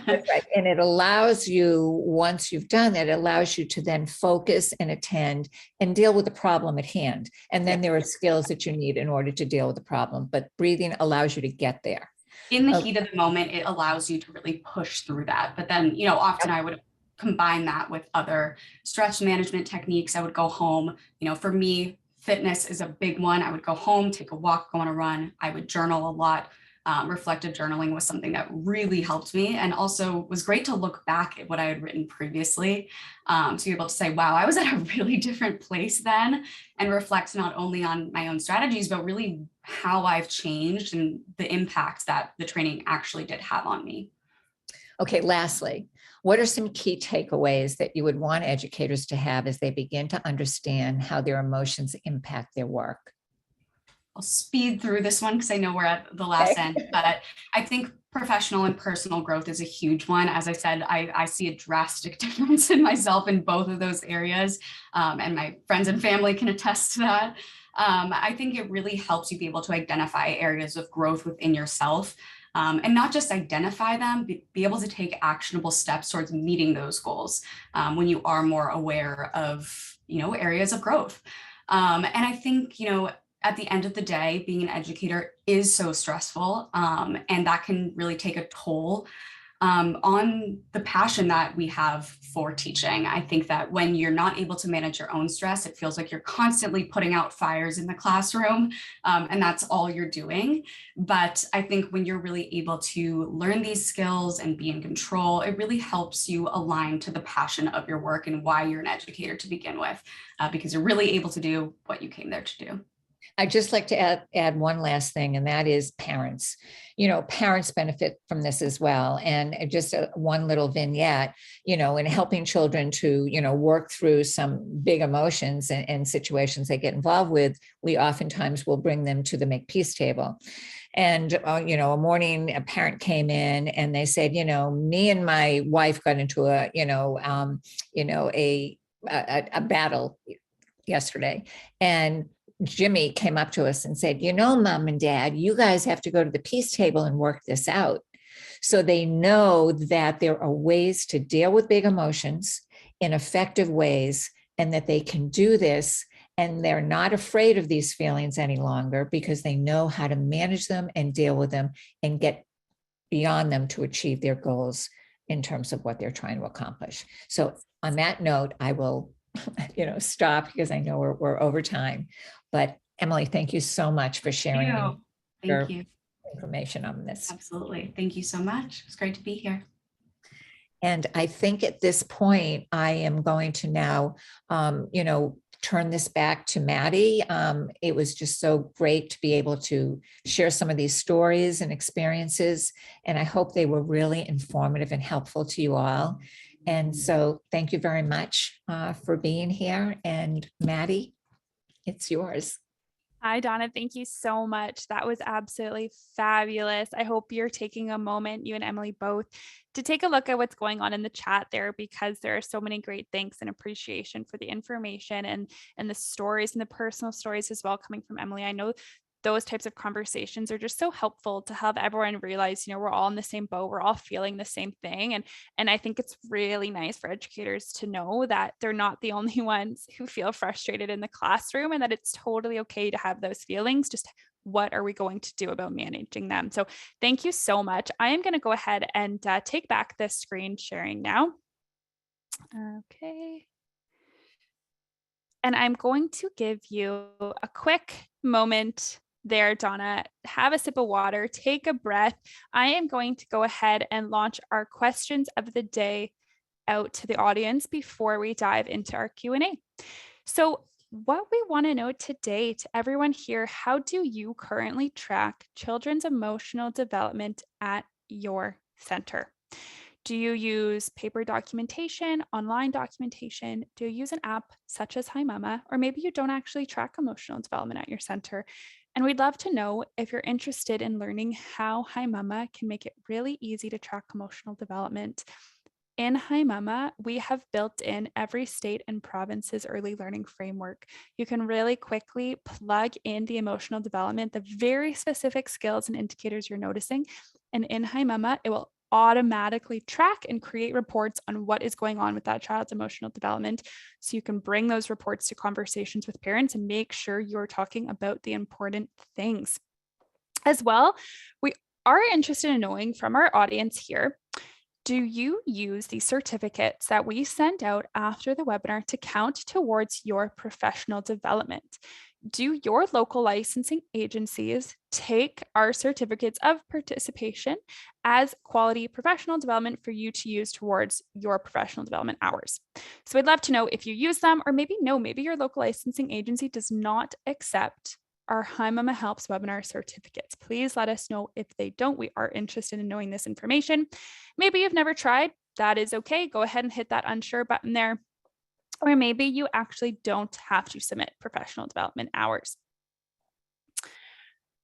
That's right. And it allows you, once you've done that, it allows you to then focus and attend and deal with the problem at hand. And then there are skills that you need in order to deal with the problem. But breathing allows you to get there. In the heat of the moment, it allows you to really push through that. But then, often I would combine that with other stress management techniques. I would go home, for me, fitness is a big one. I would go home, take a walk, go on a run. I would journal a lot. Reflective journaling was something that really helped me, and also was great to look back at what I had written previously, to be able to say, wow, I was at a really different place then, and reflect not only on my own strategies, but really how I've changed and the impact that the training actually did have on me. Okay, lastly, what are some key takeaways that you would want educators to have as they begin to understand how their emotions impact their work? I'll speed through this one because I know we're at the last end, but I think professional and personal growth is a huge one. As I said, I see a drastic difference in myself in both of those areas, and my friends and family can attest to that. I think it really helps you be able to identify areas of growth within yourself. And not just identify them, be able to take actionable steps towards meeting those goals when you are more aware of, areas of growth. And I think, at the end of the day, being an educator is so stressful, and that can really take a toll on the passion that we have for teaching. I think that when you're not able to manage your own stress, it feels like you're constantly putting out fires in the classroom, and that's all you're doing. But I think when you're really able to learn these skills and be in control, it really helps you align to the passion of your work and why you're an educator to begin with, because you're really able to do what you came there to do. I'd just like to add one last thing, and that is parents. Parents benefit from this as well. And just one little vignette, in helping children to, work through some big emotions and situations they get involved with, we oftentimes will bring them to the make peace table. And, a morning, a parent came in and they said, me and my wife got into a battle yesterday. And Jimmy came up to us and said, Mom and Dad, you guys have to go to the peace table and work this out. So they know that there are ways to deal with big emotions in effective ways, and that they can do this, and they're not afraid of these feelings any longer because they know how to manage them and deal with them and get beyond them to achieve their goals in terms of what they're trying to accomplish. So on that note, I will, stop because I know we're over time. But Emily, thank you so much for sharing Thank your you. information on this. Absolutely. Thank you so much. It's great to be here. And I think at this point, I am going to now, turn this back to Maddie. It was just so great to be able to share some of these stories and experiences. And I hope they were really informative and helpful to you all. And so thank you very much for being here. And Maddie, it's yours. Hi, Donna. Thank you so much. That was absolutely fabulous. I hope you're taking a moment, you and Emily both, to take a look at what's going on in the chat there, because there are so many great thanks and appreciation for the information and the stories and the personal stories as well coming from Emily. I know those types of conversations are just so helpful to have everyone realize, we're all in the same boat, we're all feeling the same thing. And I think it's really nice for educators to know that they're not the only ones who feel frustrated in the classroom, and that it's totally okay to have those feelings. Just what are we going to do about managing them? So thank you so much. I am going to go ahead and take back this screen sharing now. Okay. And I'm going to give you a quick moment there, Donna. Have a sip of water, take a breath. I am going to go ahead and launch our questions of the day out to the audience before we dive into our Q&A. So what we want to know today to everyone here, how do you currently track children's emotional development at your center? Do you use paper documentation, online documentation? Do you use an app such as Hi Mama? Or maybe you don't actually track emotional development at your center. And we'd love to know if you're interested in learning how Hi Mama can make it really easy to track emotional development. In Hi Mama, we have built in every state and province's early learning framework. You can really quickly plug in the emotional development, the very specific skills and indicators you're noticing. And in Hi Mama, it will automatically track and create reports on what is going on with that child's emotional development. So you can bring those reports to conversations with parents and make sure you're talking about the important things. As well, we are interested in knowing from our audience here, do you use the certificates that we send out after the webinar to count towards your professional development? Do your local licensing agencies take our certificates of participation as quality professional development for you to use towards your professional development hours? So I'd love to know if you use them, or maybe your local licensing agency does not accept our Hi Mama Helps webinar certificates. Please let us know if they don't. We are interested in knowing this information. Maybe you've never tried. That is okay. Go ahead and hit that unsure button there. Or maybe you actually don't have to submit professional development hours.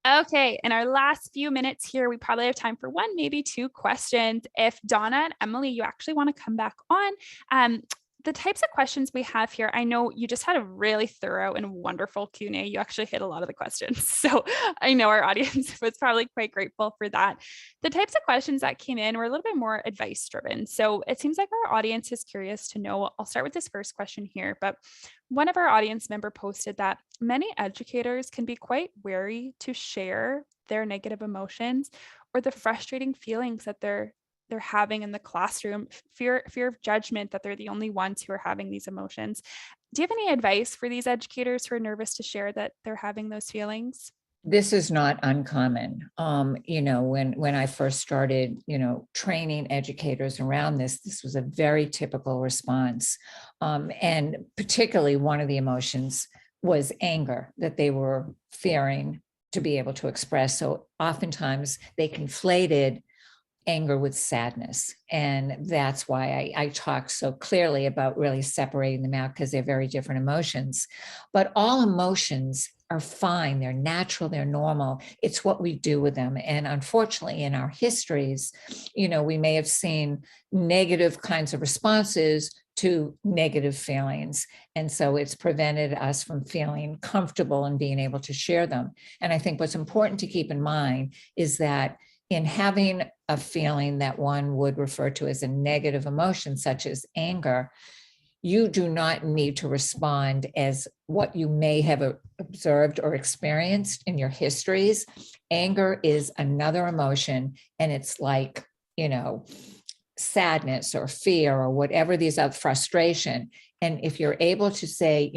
Okay, in our last few minutes here, we probably have time for one, maybe two questions. If Donna and Emily, you actually want to come back on, the types of questions we have here, I know you just had a really thorough and wonderful Q&A. You actually hit a lot of the questions. So I know our audience was probably quite grateful for that. The types of questions that came in were a little bit more advice driven. So it seems like our audience is curious to know. I'll start with this first question here, but one of our audience member posted that many educators can be quite wary to share their negative emotions or the frustrating feelings that they're having in the classroom, fear of judgment, that they're the only ones who are having these emotions. Do you have any advice for these educators who are nervous to share that they're having those feelings? This is not uncommon. When I first started, training educators around this was a very typical response. And particularly one of the emotions was anger that they were fearing to be able to express. So oftentimes they conflated anger with sadness. And that's why I talk so clearly about really separating them out, because they're very different emotions. But all emotions are fine. They're natural. They're normal. It's what we do with them. And unfortunately, in our histories, we may have seen negative kinds of responses to negative feelings. And so it's prevented us from feeling comfortable and being able to share them. And I think what's important to keep in mind is that in having a feeling that one would refer to as a negative emotion, such as anger, you do not need to respond as what you may have observed or experienced in your histories. Anger is another emotion, and it's like, sadness or fear or whatever these are, frustration. And if you're able to say,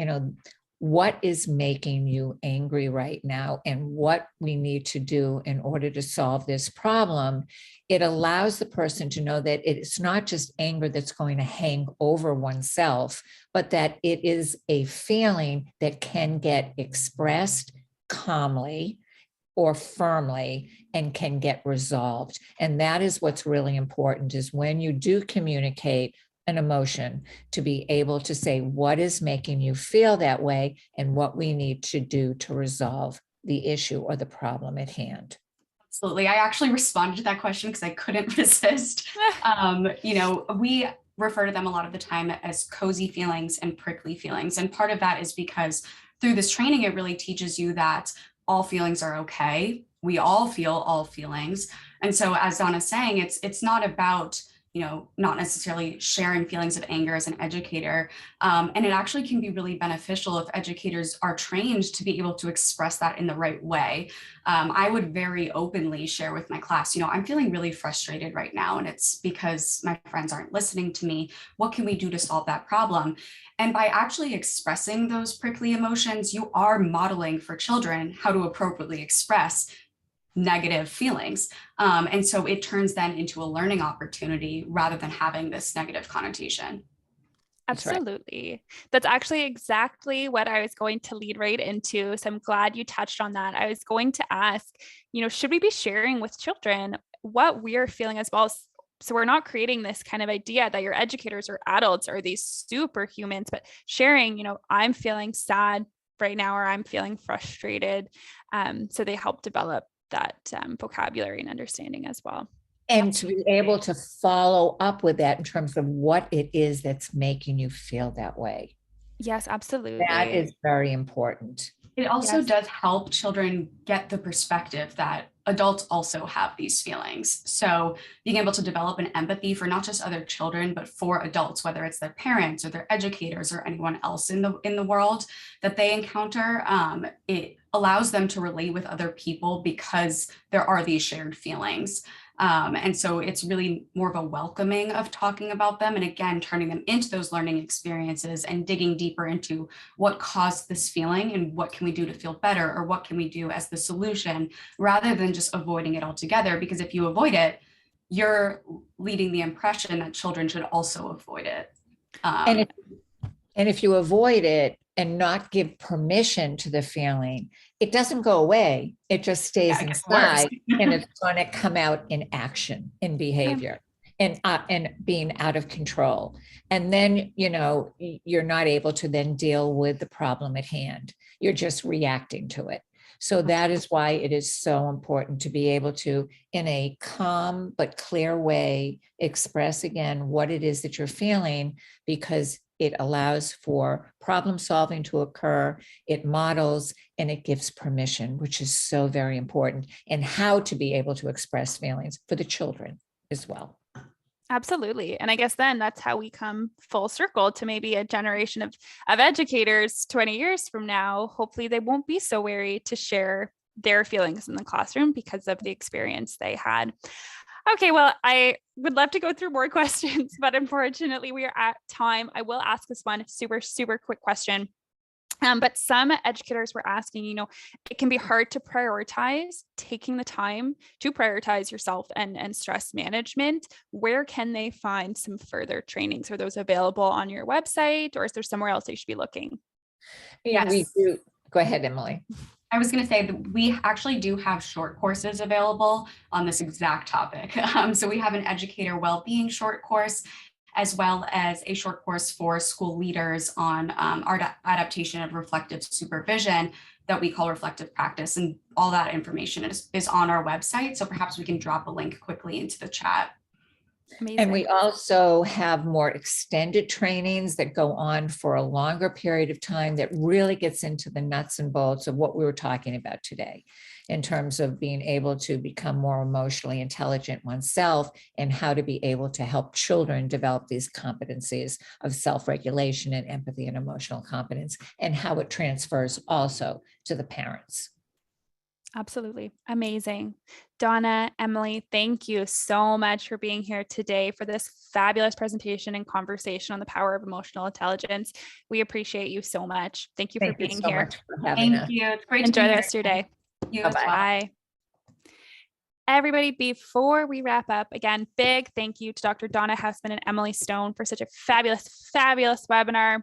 what is making you angry right now and what we need to do in order to solve this problem, it allows the person to know that it's not just anger that's going to hang over oneself, but that it is a feeling that can get expressed calmly or firmly and can get resolved. And that is what's really important, is when you do communicate an emotion, to be able to say what is making you feel that way and what we need to do to resolve the issue or the problem at hand. Absolutely. I actually responded to that question because I couldn't resist. We refer to them a lot of the time as cozy feelings and prickly feelings. And part of that is because through this training, it really teaches you that all feelings are okay. We all feel all feelings. And so as Donna's saying, it's not about not necessarily sharing feelings of anger as an educator. And it actually can be really beneficial if educators are trained to be able to express that in the right way. I would very openly share with my class, I'm feeling really frustrated right now, and it's because my friends aren't listening to me. What can we do to solve that problem? And by actually expressing those prickly emotions, you are modeling for children how to appropriately express negative feelings. And so it turns then into a learning opportunity rather than having this negative connotation. Absolutely. That's actually exactly what I was going to lead right into. So I'm glad you touched on that. I was going to ask, should we be sharing with children what we're feeling as well? So we're not creating this kind of idea that your educators or adults are these superhumans, but sharing, I'm feeling sad right now, or I'm feeling frustrated. So they help develop that vocabulary and understanding as well. And to be able to follow up with that in terms of what it is that's making you feel that way. Yes, absolutely. That is very important. It also does help children get the perspective that adults also have these feelings. So being able to develop an empathy for not just other children, but for adults, whether it's their parents or their educators or anyone else in the world that they encounter, it allows them to relate with other people because there are these shared feelings. And so it's really more of a welcoming of talking about them, and again, turning them into those learning experiences and digging deeper into what caused this feeling and what can we do to feel better, or what can we do as the solution, rather than just avoiding it altogether. Because if you avoid it, you're leading the impression that children should also avoid it. And if you avoid it and not give permission to the feeling, it doesn't go away. It just stays inside, and it's going to come out in action, in behavior, and being out of control. And then, you're not able to then deal with the problem at hand. You're just reacting to it. So that is why it is so important to be able to, in a calm but clear way, express again what it is that you're feeling, because it allows for problem solving to occur, it models, and it gives permission, which is so very important, and how to be able to express feelings for the children as well. Absolutely. And I guess then that's how we come full circle to maybe a generation of educators 20 years from now. Hopefully they won't be so wary to share their feelings in the classroom because of the experience they had. Okay, well, I would love to go through more questions, but unfortunately we are at time. I will ask this one super, super quick question. But some educators were asking, it can be hard to prioritize taking the time to prioritize yourself and stress management. Where can they find some further trainings? Are those available on your website, or is there somewhere else they should be looking? Yes. We do. Go ahead, Emily. I was going to say that we actually do have short courses available on this exact topic. So we have an educator well-being short course, as well as a short course for school leaders on our adaptation of reflective supervision that we call reflective practice. And all that information is on our website. So perhaps we can drop a link quickly into the chat. Amazing. And we also have more extended trainings that go on for a longer period of time that really gets into the nuts and bolts of what we were talking about today. in terms of being able to become more emotionally intelligent oneself and how to be able to help children develop these competencies of self-regulation and empathy and emotional competence, and how it transfers also to the parents. Absolutely. Amazing. Donna, Emily, thank you so much for being here today for this fabulous presentation and conversation on the power of emotional intelligence. We appreciate you so much. Thank you for being so here. much for having us. Thank you. It's great Enjoy to be the here. rest of your day. You as well. Bye. Everybody, before we wrap up, again, big thank you to Dr. Donna Housman and Emily Stone for such a fabulous, fabulous webinar.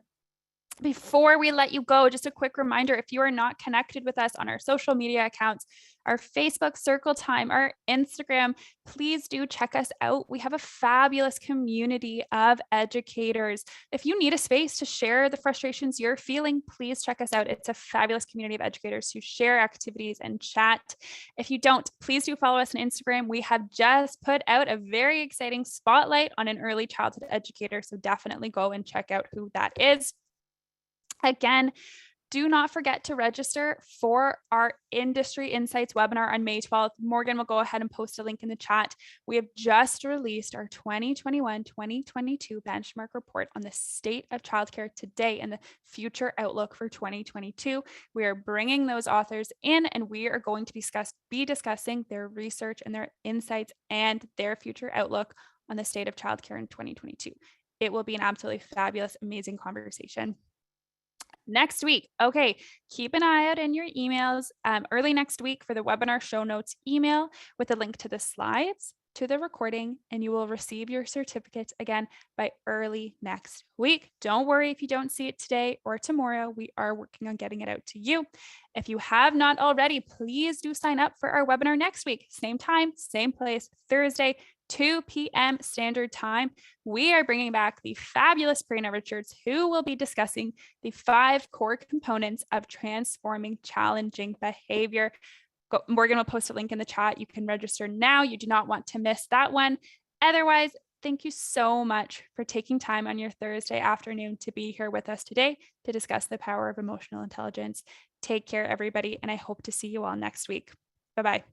Before we let you go, just a quick reminder, if you are not connected with us on our social media accounts, our Facebook Circle Time, our Instagram, please do check us out. We have a fabulous community of educators. If you need a space to share the frustrations you're feeling, please check us out. It's a fabulous community of educators who share activities and chat. If you don't, please do follow us on Instagram. We have just put out a very exciting spotlight on an early childhood educator, so definitely go and check out who that is. Again, do not forget to register for our Industry Insights webinar on May 12th. Morgan will go ahead and post a link in the chat. We have just released our 2021-2022 benchmark report on the state of childcare today and the future outlook for 2022. We are bringing those authors in, and we are going to be discussing their research and their insights and their future outlook on the state of childcare in 2022. It will be an absolutely fabulous, amazing conversation. Next week, okay, keep an eye out in your emails early next week for the webinar show notes email with a link to the slides, to the recording, and you will receive your certificate again by early next week. Don't worry if you don't see it today or tomorrow. We are working on getting it out to you. If you have not already, please do sign up for our webinar next week. Same time, same place, Thursday, 2 p.m. Standard Time. We are bringing back the fabulous Brina Richards, who will be discussing the 5 core components of transforming challenging behavior. Morgan will post a link in the chat. You can register now. You do not want to miss that one. Otherwise, thank you so much for taking time on your Thursday afternoon to be here with us today to discuss the power of emotional intelligence. Take care, everybody, and I hope to see you all next week. Bye-bye.